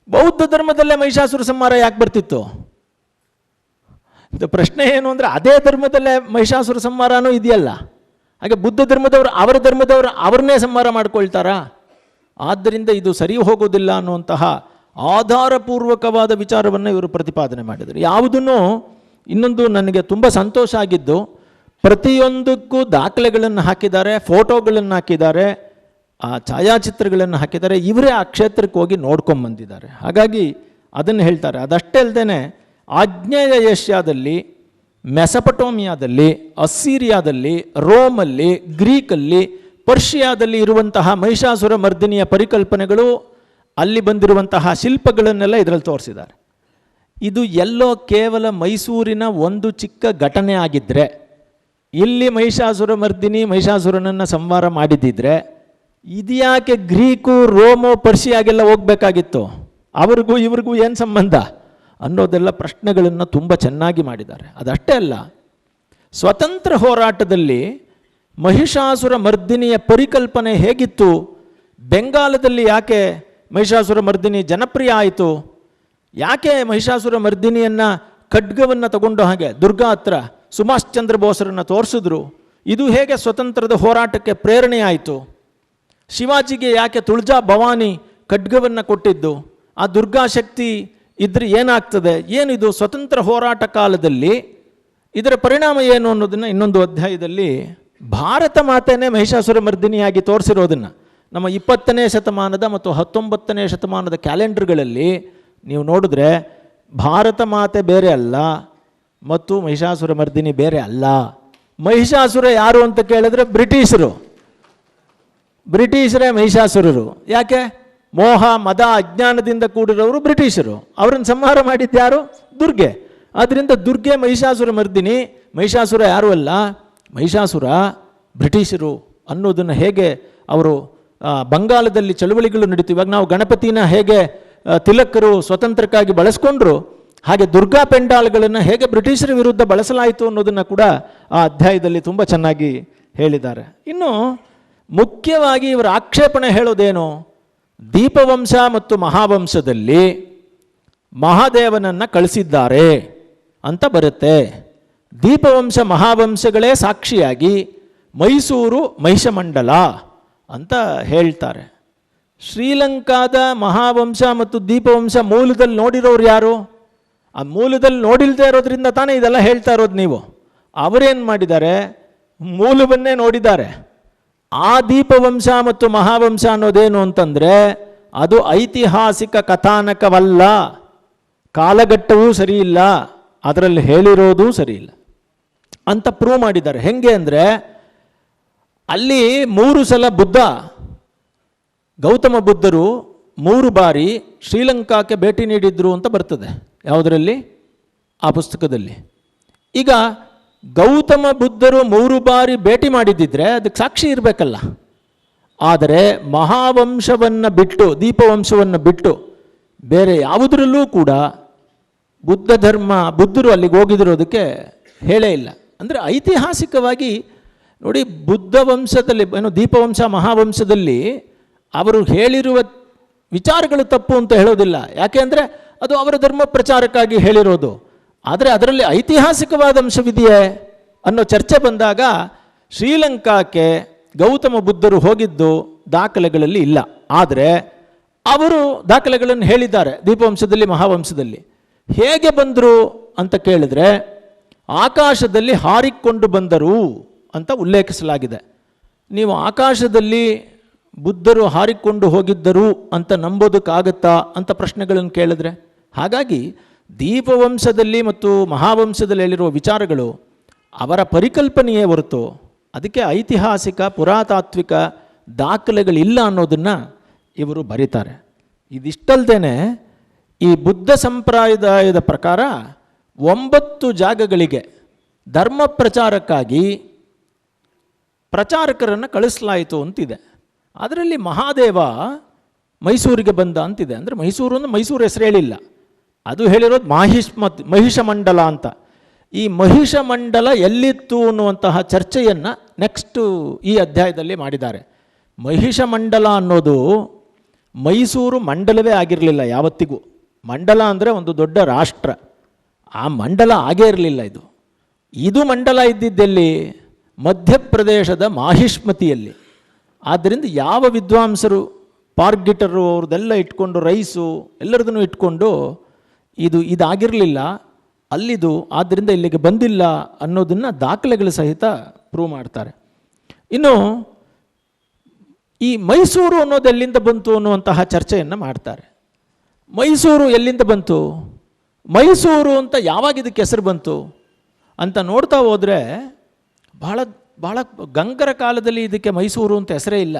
ಬೌದ್ಧ ಧರ್ಮದಲ್ಲೇ ಮಹಿಷಾಸುರ ಸಂಹಾರ ಯಾಕೆ ಬರ್ತಿತ್ತು? ಇದು ಪ್ರಶ್ನೆ ಏನು ಅಂದರೆ, ಅದೇ ಧರ್ಮದಲ್ಲೇ ಮಹಿಷಾಸುರ ಸಂಹಾರನೂ ಇದೆಯಲ್ಲ, ಹಾಗೆ ಬುದ್ಧ ಧರ್ಮದವರು ಅವರ ಧರ್ಮದವರು ಅವ್ರನ್ನೇ ಸಂಹಾರ ಮಾಡ್ಕೊಳ್ತಾರಾ? ಆದ್ದರಿಂದ ಇದು ಸರಿ ಹೋಗೋದಿಲ್ಲ ಅನ್ನುವಂತಹ ಆಧಾರಪೂರ್ವಕವಾದ ವಿಚಾರವನ್ನು ಇವರು ಪ್ರತಿಪಾದನೆ ಮಾಡಿದರು. ಯಾವುದನ್ನು ಇನ್ನೊಂದು ನನಗೆ ತುಂಬ ಸಂತೋಷ ಆಗಿದ್ದು, ಪ್ರತಿಯೊಂದಕ್ಕೂ ದಾಖಲೆಗಳನ್ನು ಹಾಕಿದ್ದಾರೆ, ಫೋಟೋಗಳನ್ನು ಹಾಕಿದ್ದಾರೆ, ಆ ಛಾಯಾಚಿತ್ರಗಳನ್ನು ಹಾಕಿದ್ದಾರೆ. ಇವರೇ ಆ ಕ್ಷೇತ್ರಕ್ಕೆ ಹೋಗಿ ನೋಡ್ಕೊಂಬಂದಿದ್ದಾರೆ. ಹಾಗಾಗಿ ಅದನ್ನು ಹೇಳ್ತಾರೆ. ಅದಷ್ಟೇ ಅಲ್ಲದೆ ಆಗ್ನೇಯ ಏಷ್ಯಾದಲ್ಲಿ, ಮೆಸಪಟೋಮಿಯಾದಲ್ಲಿ, ಅಸ್ಸೀರಿಯಾದಲ್ಲಿ, ರೋಮಲ್ಲಿ, ಗ್ರೀಕಲ್ಲಿ, ಪರ್ಷಿಯಾದಲ್ಲಿ ಇರುವಂತಹ ಮಹಿಷಾಸುರ ಮರ್ದಿನಿಯ ಪರಿಕಲ್ಪನೆಗಳು, ಅಲ್ಲಿ ಬಂದಿರುವಂತಹ ಶಿಲ್ಪಗಳನ್ನೆಲ್ಲ ಇದರಲ್ಲಿ ತೋರಿಸಿದ್ದಾರೆ. ಇದು ಎಲ್ಲೋ ಕೇವಲ ಮೈಸೂರಿನ ಒಂದು ಚಿಕ್ಕ ಘಟನೆ ಆಗಿದ್ದರೆ, ಇಲ್ಲಿ ಮಹಿಷಾಸುರ ಮರ್ದಿನಿ ಮಹಿಷಾಸುರನನ್ನು ಸಂಹಾರ ಮಾಡಿದ್ದಿದ್ರೆ ಇದ್ಯಾಕೆ ಗ್ರೀಕು, ರೋಮೋ, ಪರ್ಷಿಯಾಗೆಲ್ಲ ಹೋಗಬೇಕಾಗಿತ್ತು? ಅವ್ರಿಗೂ ಇವ್ರಿಗೂ ಏನು ಸಂಬಂಧ ಅನ್ನೋದೆಲ್ಲ ಪ್ರಶ್ನೆಗಳನ್ನು ತುಂಬ ಚೆನ್ನಾಗಿ ಮಾಡಿದ್ದಾರೆ. ಅದಷ್ಟೇ ಅಲ್ಲ, ಸ್ವತಂತ್ರ ಹೋರಾಟದಲ್ಲಿ ಮಹಿಷಾಸುರ ಮರ್ದಿನಿಯ ಪರಿಕಲ್ಪನೆ ಹೇಗಿತ್ತು, ಬೆಂಗಾಲದಲ್ಲಿ ಯಾಕೆ ಮಹಿಷಾಸುರ ಮರ್ದಿನಿ ಜನಪ್ರಿಯ ಆಯಿತು, ಯಾಕೆ ಮಹಿಷಾಸುರ ಮರ್ದಿನಿಯನ್ನು ಖಡ್ಗವನ್ನು ತಗೊಂಡು ಹಾಗೆ ದುರ್ಗಾ ಹತ್ರ ಸುಭಾಷ್ ಚಂದ್ರ ಬೋಸರನ್ನು ತೋರಿಸಿದ್ರು, ಇದು ಹೇಗೆ ಸ್ವತಂತ್ರದ ಹೋರಾಟಕ್ಕೆ ಪ್ರೇರಣೆಯಾಯಿತು, ಶಿವಾಜಿಗೆ ಯಾಕೆ ತುಳಜಾ ಭವಾನಿ ಖಡ್ಗವನ್ನು ಕೊಟ್ಟಿದ್ದು, ಆ ದುರ್ಗಾ ಶಕ್ತಿ ಇದ್ರೆ ಏನಾಗ್ತದೆ, ಏನಿದು ಸ್ವತಂತ್ರ ಹೋರಾಟ ಕಾಲದಲ್ಲಿ ಇದರ ಪರಿಣಾಮ ಏನು ಅನ್ನೋದನ್ನು ಇನ್ನೊಂದು ಅಧ್ಯಾಯದಲ್ಲಿ ಭಾರತ ಮಾತೆಯೇ ಮಹಿಷಾಸುರ ಮರ್ದಿನಿಯಾಗಿ ತೋರಿಸಿರೋದನ್ನು ನಮ್ಮ 20ನೇ ಶತಮಾನದ ಮತ್ತು 19ನೇ ಶತಮಾನದ ಕ್ಯಾಲೆಂಡರ್ಗಳಲ್ಲಿ ನೀವು ನೋಡಿದ್ರೆ ಭಾರತ ಮಾತೆ ಬೇರೆ ಅಲ್ಲ ಮತ್ತು ಮಹಿಷಾಸುರ ಮರ್ದಿನಿ ಬೇರೆ ಅಲ್ಲ. ಮಹಿಷಾಸುರ ಯಾರು ಅಂತ ಕೇಳಿದ್ರೆ ಬ್ರಿಟಿಷರೇ ಮಹಿಷಾಸುರರು. ಯಾಕೆ? ಮೋಹ ಮದ ಅಜ್ಞಾನದಿಂದ ಕೂಡಿರೋರು ಬ್ರಿಟಿಷರು, ಅವರನ್ನು ಸಂಹಾರ ಮಾಡಿದ್ಯಾರು? ದುರ್ಗೆ. ಆದ್ದರಿಂದ ದುರ್ಗೆ ಮಹಿಷಾಸುರ ಮರ್ದಿನಿ, ಮಹಿಷಾಸುರ ಯಾರು ಅಲ್ಲ, ಮಹಿಷಾಸುರ ಬ್ರಿಟಿಷರು ಅನ್ನೋದನ್ನು ಹೇಗೆ ಅವರು ಬಂಗಾಲದಲ್ಲಿ ಚಳುವಳಿಗಳು ನಡೀತು. ಇವಾಗ ನಾವು ಗಣಪತಿನ ಹೇಗೆ ತಿಲಕರು ಸ್ವತಂತ್ರಕ್ಕಾಗಿ ಬಳಸ್ಕೊಂಡ್ರು, ಹಾಗೆ ದುರ್ಗಾ ಪೆಂಡಾಲ್ಗಳನ್ನು ಹೇಗೆ ಬ್ರಿಟಿಷರ ವಿರುದ್ಧ ಬಳಸಲಾಯಿತು ಅನ್ನೋದನ್ನು ಕೂಡ ಆ ಅಧ್ಯಾಯದಲ್ಲಿ ತುಂಬ ಚೆನ್ನಾಗಿ ಹೇಳಿದ್ದಾರೆ. ಇನ್ನು ಮುಖ್ಯವಾಗಿ ಇವರ ಆಕ್ಷೇಪಣೆ ಹೇಳೋದೇನು, ದೀಪವಂಶ ಮತ್ತು ಮಹಾವಂಶದಲ್ಲಿ ಮಹಾದೇವನನ್ನು ಕಳಿಸಿದ್ದಾರೆ ಅಂತ ಬರುತ್ತೆ. ದೀಪವಂಶ ಮಹಾವಂಶಗಳೇ ಸಾಕ್ಷಿಯಾಗಿ ಮೈಸೂರು ಮಹಿಷಮಂಡಲ ಅಂತ ಹೇಳ್ತಾರೆ. ಶ್ರೀಲಂಕಾದ ಮಹಾವಂಶ ಮತ್ತು ದೀಪವಂಶ ಮೂಲದಲ್ಲಿ ನೋಡಿರೋರು ಯಾರು? ಆ ಮೂಲದಲ್ಲಿ ನೋಡಿಲ್ದೇ ಇರೋದ್ರಿಂದ ತಾನೇ ಇದೆಲ್ಲ ಹೇಳ್ತಾ ಇರೋದು ನೀವು. ಅವರೇನು ಮಾಡಿದ್ದಾರೆ, ಮೂಲವನ್ನೇ ನೋಡಿದ್ದಾರೆ. ಆ ದೀಪವಂಶ ಮತ್ತು ಮಹಾವಂಶ ಅನ್ನೋದೇನು ಅಂತಂದರೆ ಅದು ಐತಿಹಾಸಿಕ ಕಥಾನಕವಲ್ಲ, ಕಾಲಘಟ್ಟವೂ ಸರಿಯಿಲ್ಲ, ಅದರಲ್ಲಿ ಹೇಳಿರೋದು ಸರಿಯಿಲ್ಲ ಅಂತ ಪ್ರೂವ್ ಮಾಡಿದ್ದಾರೆ. ಹೆಂಗೆ ಅಂದರೆ ಅಲ್ಲಿ 3 ಸಲ ಗೌತಮ ಬುದ್ಧರು 3 ಬಾರಿ ಶ್ರೀಲಂಕಾಕ್ಕೆ ಭೇಟಿ ನೀಡಿದ್ರು ಅಂತ ಬರ್ತದೆ. ಯಾವುದರಲ್ಲಿ? ಆ ಪುಸ್ತಕದಲ್ಲಿ. ಈಗ ಗೌತಮ ಬುದ್ಧರು 3 ಬಾರಿ ಭೇಟಿ ಮಾಡಿದ್ದಿದ್ರೆ ಅದಕ್ಕೆ ಸಾಕ್ಷಿ ಇರಬೇಕಲ್ಲ. ಆದರೆ ಮಹಾವಂಶವನ್ನು ಬಿಟ್ಟು, ದೀಪವಂಶವನ್ನು ಬಿಟ್ಟು ಬೇರೆ ಯಾವುದರಲ್ಲೂ ಕೂಡ ಬುದ್ಧರು ಅಲ್ಲಿಗೆ ಹೋಗಿದಿರೋದಕ್ಕೆ ಹೇಳೇ ಇಲ್ಲ. ಅಂದರೆ ಐತಿಹಾಸಿಕವಾಗಿ ನೋಡಿ, ಬುದ್ಧ ವಂಶದಲ್ಲಿ ದೀಪವಂಶ ಮಹಾವಂಶದಲ್ಲಿ ಅವರು ಹೇಳಿರುವ ವಿಚಾರಗಳು ತಪ್ಪು ಅಂತ ಹೇಳೋದಿಲ್ಲ. ಯಾಕೆ ಅಂದರೆ ಅದು ಅವರ ಧರ್ಮ ಪ್ರಚಾರಕ್ಕಾಗಿ ಹೇಳಿರೋದು. ಆದರೆ ಅದರಲ್ಲಿ ಐತಿಹಾಸಿಕವಾದ ಅಂಶವಿದೆಯೇ ಅನ್ನೋ ಚರ್ಚೆ ಬಂದಾಗ ಶ್ರೀಲಂಕಾಕ್ಕೆ ಗೌತಮ ಬುದ್ಧರು ಹೋಗಿದ್ದು ದಾಖಲೆಗಳಲ್ಲಿ ಇಲ್ಲ. ಆದರೆ ಅವರು ದಾಖಲೆಗಳನ್ನು ಹೇಳಿದ್ದಾರೆ ದೀಪವಂಶದಲ್ಲಿ, ಮಹಾವಂಶದಲ್ಲಿ. ಹೇಗೆ ಬಂದರು ಅಂತ ಕೇಳಿದ್ರೆ ಆಕಾಶದಲ್ಲಿ ಹಾರಿಕೊಂಡು ಬಂದರು ಅಂತ ಉಲ್ಲೇಖಿಸಲಾಗಿದೆ. ನೀವು ಆಕಾಶದಲ್ಲಿ ಬುದ್ಧರು ಹಾರಿಕೊಂಡು ಹೋಗಿದ್ದರು ಅಂತ ನಂಬೋದಕ್ಕಾಗತ್ತಾ ಅಂತ ಪ್ರಶ್ನೆಗಳನ್ನು ಕೇಳಿದ್ರೆ, ಹಾಗಾಗಿ ದೀಪವಂಶದಲ್ಲಿ ಮತ್ತು ಮಹಾವಂಶದಲ್ಲಿ ಹೇಳಿರುವ ವಿಚಾರಗಳು ಅವರ ಪರಿಕಲ್ಪನೆಯೇ ಹೊರತು ಅದಕ್ಕೆ ಐತಿಹಾಸಿಕ ಪುರಾತಾತ್ವಿಕ ದಾಖಲೆಗಳಿಲ್ಲ ಅನ್ನೋದನ್ನು ಇವರು ಬರೀತಾರೆ. ಇದಿಷ್ಟಲ್ದೇ ಈ ಬುದ್ಧ ಸಂಪ್ರದಾಯದ ಪ್ರಕಾರ 9 ಜಾಗಗಳಿಗೆ ಧರ್ಮ ಪ್ರಚಾರಕ್ಕಾಗಿ ಪ್ರಚಾರಕರನ್ನು ಕಳಿಸಲಾಯಿತು ಅಂತಿದೆ. ಅದರಲ್ಲಿ ಮಹಾದೇವ ಮೈಸೂರಿಗೆ ಬಂದ ಅಂತಿದೆ. ಅಂದರೆ ಮೈಸೂರು ಅಂದರೆ ಮೈಸೂರು ಹೆಸರು ಹೇಳಿಲ್ಲ, ಅದು ಹೇಳಿರೋದು ಮಹಿಷಮಂಡಲ ಅಂತ. ಈ ಮಹಿಷಮಂಡಲ ಎಲ್ಲಿತ್ತು ಅನ್ನುವಂತಹ ಚರ್ಚೆಯನ್ನು ನೆಕ್ಸ್ಟು ಈ ಅಧ್ಯಾಯದಲ್ಲಿ ಮಾಡಿದ್ದಾರೆ. ಮಹಿಷಮಂಡಲ ಅನ್ನೋದು ಮೈಸೂರು ಮಂಡಲವೇ ಆಗಿರಲಿಲ್ಲ ಯಾವತ್ತಿಗೂ. ಮಂಡಲ ಅಂದರೆ ಒಂದು ದೊಡ್ಡ ರಾಷ್ಟ್ರ, ಆ ಮಂಡಲ ಆಗೇ ಇರಲಿಲ್ಲ. ಇದು ಮಂಡಲ ಇದ್ದಿದ್ದಲ್ಲಿ ಮಧ್ಯಪ್ರದೇಶದ ಮಾಹಿಷ್ಮತಿಯಲ್ಲಿ. ಆದ್ದರಿಂದ ಯಾವ ವಿದ್ವಾಂಸರು ಪಾರ್ಗಿಟರು ಅವ್ರದ್ದೆಲ್ಲ ಇಟ್ಕೊಂಡು ರೈಸು ಎಲ್ಲರದನ್ನು ಇಟ್ಕೊಂಡು ಇದಾಗಿರಲಿಲ್ಲ ಅಲ್ಲಿದು, ಆದ್ದರಿಂದ ಇಲ್ಲಿಗೆ ಬಂದಿಲ್ಲ ಅನ್ನೋದನ್ನು ದಾಖಲೆಗಳ ಸಹಿತ ಪ್ರೂವ್ ಮಾಡ್ತಾರೆ. ಇನ್ನು ಈ ಮೈಸೂರು ಅನ್ನೋದು ಎಲ್ಲಿಂದ ಬಂತು ಅನ್ನುವಂತಹ ಚರ್ಚೆಯನ್ನು ಮಾಡ್ತಾರೆ. ಮೈಸೂರು ಎಲ್ಲಿಂದ ಬಂತು, ಮೈಸೂರು ಅಂತ ಯಾವಾಗ ಇದಕ್ಕೆ ಹೆಸರು ಬಂತು ಅಂತ ನೋಡ್ತಾ ಹೋದರೆ ಬಹಳ ಬಹಳ ಗಂಗರ ಕಾಲದಲ್ಲಿ ಇದಕ್ಕೆ ಮೈಸೂರು ಅಂತ ಹೆಸರೇ ಇಲ್ಲ.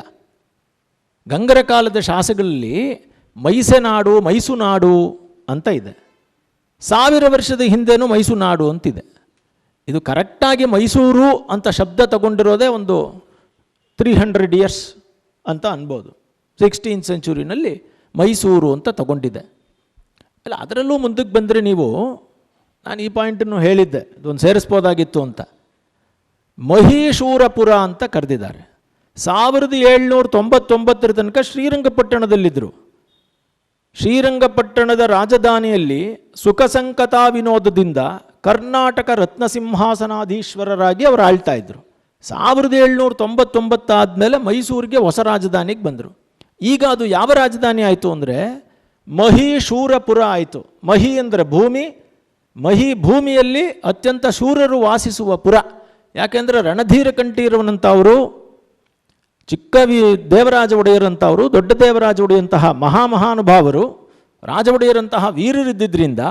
ಗಂಗರ ಕಾಲದ ಶಾಸನಗಳಲ್ಲಿ ಮೈಸೆನಾಡು, ಮೈಸುನಾಡು ಅಂತ ಇದೆ. 1000 ವರ್ಷದ ಹಿಂದೆನೂ ಮೈಸುನಾಡು ಅಂತಿದೆ. ಇದು ಕರೆಕ್ಟಾಗಿ ಮೈಸೂರು ಅಂತ ಶಬ್ದ ತಗೊಂಡಿರೋದೇ ಒಂದು 300 ಇಯರ್ಸ್ ಅಂತ ಅನ್ಬೋದು. 16th ಸೆಂಚುರಿನಲ್ಲಿ ಮೈಸೂರು ಅಂತ ತಗೊಂಡಿದೆ. ಅಲ್ಲ, ಅದರಲ್ಲೂ ಮುಂದಕ್ಕೆ ಬಂದರೆ ನೀವು, ನಾನು ಈ ಪಾಯಿಂಟನ್ನು ಹೇಳಿದ್ದೆ, ಇದೊಂದು ಸೇರಿಸ್ಬೋದಾಗಿತ್ತು ಅಂತ. ಮಹೀಶೂರಪುರ ಅಂತ ಕರೆದಿದ್ದಾರೆ. 1799 ತನಕ ಶ್ರೀರಂಗಪಟ್ಟಣದಲ್ಲಿದ್ದರು. ಶ್ರೀರಂಗಪಟ್ಟಣದ ರಾಜಧಾನಿಯಲ್ಲಿ ಸುಖಸಂಕತಾ ವಿನೋದದಿಂದ ಕರ್ನಾಟಕ ರತ್ನಸಿಂಹಾಸನಾಧೀಶ್ವರರಾಗಿ ಅವರು ಆಳ್ತಾ ಇದ್ದರು. 1799 ಆದಮೇಲೆ ಮೈಸೂರಿಗೆ ಹೊಸ ರಾಜಧಾನಿಗೆ ಬಂದರು. ಈಗ ಅದು ಯಾವ ರಾಜಧಾನಿ ಆಯಿತು ಅಂದರೆ ಮಹೀಶೂರಪುರ ಆಯಿತು. ಮಹಿ ಅಂದರೆ ಭೂಮಿ, ಮಹಿ ಭೂಮಿಯಲ್ಲಿ ಅತ್ಯಂತ ಶೂರರು ವಾಸಿಸುವ ಪುರ. ಯಾಕೆಂದರೆ ರಣಧೀರ ಕಂಠೀರವನಂಥವರು, ಚಿಕ್ಕ ದೇವರಾಜ ಒಡೆಯರಂಥವರು, ದೊಡ್ಡ ದೇವರಾಜ ಒಡೆಯಂತಹ ಮಹಾನುಭಾವರು, ರಾಜ ಒಡೆಯರಂತಹ ವೀರರಿದ್ದರಿಂದ,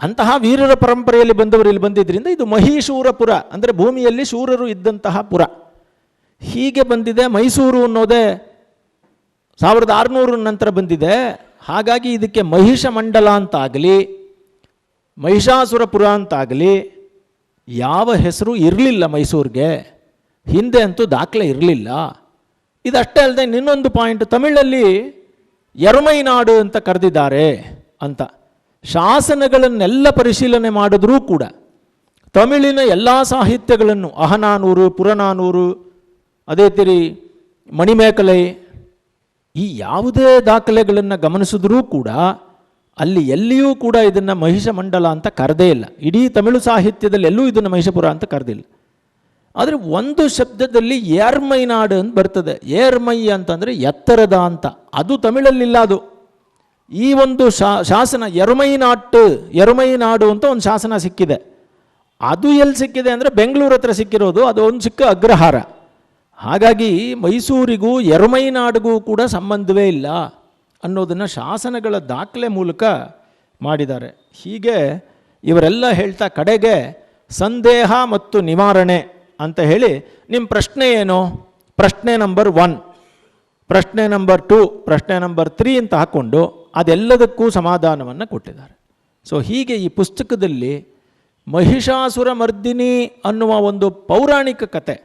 ಅಂತಹ ವೀರರ ಪರಂಪರೆಯಲ್ಲಿ ಬಂದವರು ಇಲ್ಲಿ ಬಂದಿದ್ದರಿಂದ ಇದು ಮಹೀಶೂರಪುರ ಅಂದರೆ ಭೂಮಿಯಲ್ಲಿ ಶೂರರು ಇದ್ದಂತಹ ಪುರ. ಹೀಗೆ ಬಂದಿದೆ. ಮೈಸೂರು ಅನ್ನೋದೇ 1600 ನಂತರ ಬಂದಿದೆ. ಹಾಗಾಗಿ ಇದಕ್ಕೆ ಮಹಿಷ ಮಂಡಲ ಅಂತಾಗಲಿ ಮಹಿಷಾಸುರಪುರ ಅಂತಾಗಲಿ ಯಾವ ಹೆಸರು ಇರಲಿಲ್ಲ ಮೈಸೂರಿಗೆ. ಹಿಂದೆ ಅಂತೂ ದಾಖಲೆ ಇರಲಿಲ್ಲ. ಇದಷ್ಟೇ ಅಲ್ಲದೆ ಇನ್ನೊಂದು ಪಾಯಿಂಟ್, ತಮಿಳಲ್ಲಿ ಎರಮೈನಾಡು ಅಂತ ಕರೆದಿದ್ದಾರೆ ಅಂತ. ಶಾಸನಗಳನ್ನೆಲ್ಲ ಪರಿಶೀಲನೆ ಮಾಡಿದ್ರೂ ಕೂಡ ತಮಿಳಿನ ಎಲ್ಲ ಸಾಹಿತ್ಯಗಳನ್ನು, ಅಹನಾನೂರು, ಪುರನಾನೂರು, ಅದೇ ತಿರಿ ಮಣಿಮೇಕಲೈ, ಈ ಯಾವುದೇ ದಾಖಲೆಗಳನ್ನು ಗಮನಿಸಿದ್ರೂ ಕೂಡ ಅಲ್ಲಿ ಎಲ್ಲಿಯೂ ಕೂಡ ಇದನ್ನು ಮಹಿಷ ಮಂಡಲ ಅಂತ ಕರೆದೇ ಇಲ್ಲ. ಇಡೀ ತಮಿಳು ಸಾಹಿತ್ಯದಲ್ಲಿ ಎಲ್ಲೂ ಇದನ್ನು ಮಹಿಷಪುರ ಅಂತ ಕರೆದಿಲ್ಲ. ಆದರೆ ಒಂದು ಶಬ್ದದಲ್ಲಿ ಏರ್ಮೈನಾಡು ಅಂತ ಬರ್ತದೆ. ಏರ್ಮೈ ಅಂತಂದರೆ ಎತ್ತರದ ಅಂತ, ಅದು ತಮಿಳಲ್ಲಿಲ್ಲ. ಅದು ಈ ಒಂದು ಶಾಸನ ಎರಮೈನಾಡು ಅಂತ ಒಂದು ಶಾಸನ ಸಿಕ್ಕಿದೆ. ಅದು ಎಲ್ಲಿ ಸಿಕ್ಕಿದೆ ಅಂದರೆ ಬೆಂಗಳೂರು ಹತ್ರ ಸಿಕ್ಕಿರೋದು. ಅದು ಒಂದು ಚಿಕ್ಕ ಅಗ್ರಹಾರ. ಹಾಗಾಗಿ ಮೈಸೂರಿಗೂ ಎರಮೈನಾಡಿಗೂ ಕೂಡ ಸಂಬಂಧವೇ ಇಲ್ಲ ಅನ್ನೋದನ್ನು ಶಾಸನಗಳ ದಾಖಲೆ ಮೂಲಕ ಮಾಡಿದ್ದಾರೆ. ಹೀಗೆ ಇವರೆಲ್ಲ ಹೇಳ್ತಾ ಕಡೆಗೆ ಸಂದೇಹ ಮತ್ತು ನಿವಾರಣೆ ಅಂತ ಹೇಳಿ, ನಿಮ್ಮ ಪ್ರಶ್ನೆ ಏನು, ಪ್ರಶ್ನೆ ನಂಬರ್ 1, ಪ್ರಶ್ನೆ ನಂಬರ್ 2, ಪ್ರಶ್ನೆ ನಂಬರ್ 3 ಅಂತ ಹಾಕ್ಕೊಂಡು ಅದೆಲ್ಲದಕ್ಕೂ ಸಮಾಧಾನವನ್ನು ಕೊಟ್ಟಿದ್ದಾರೆ. ಸೊ ಹೀಗೆ ಈ ಪುಸ್ತಕದಲ್ಲಿ ಮಹಿಷಾಸುರ ಮರ್ದಿನಿ ಅನ್ನುವ ಒಂದು ಪೌರಾಣಿಕ ಕತೆ,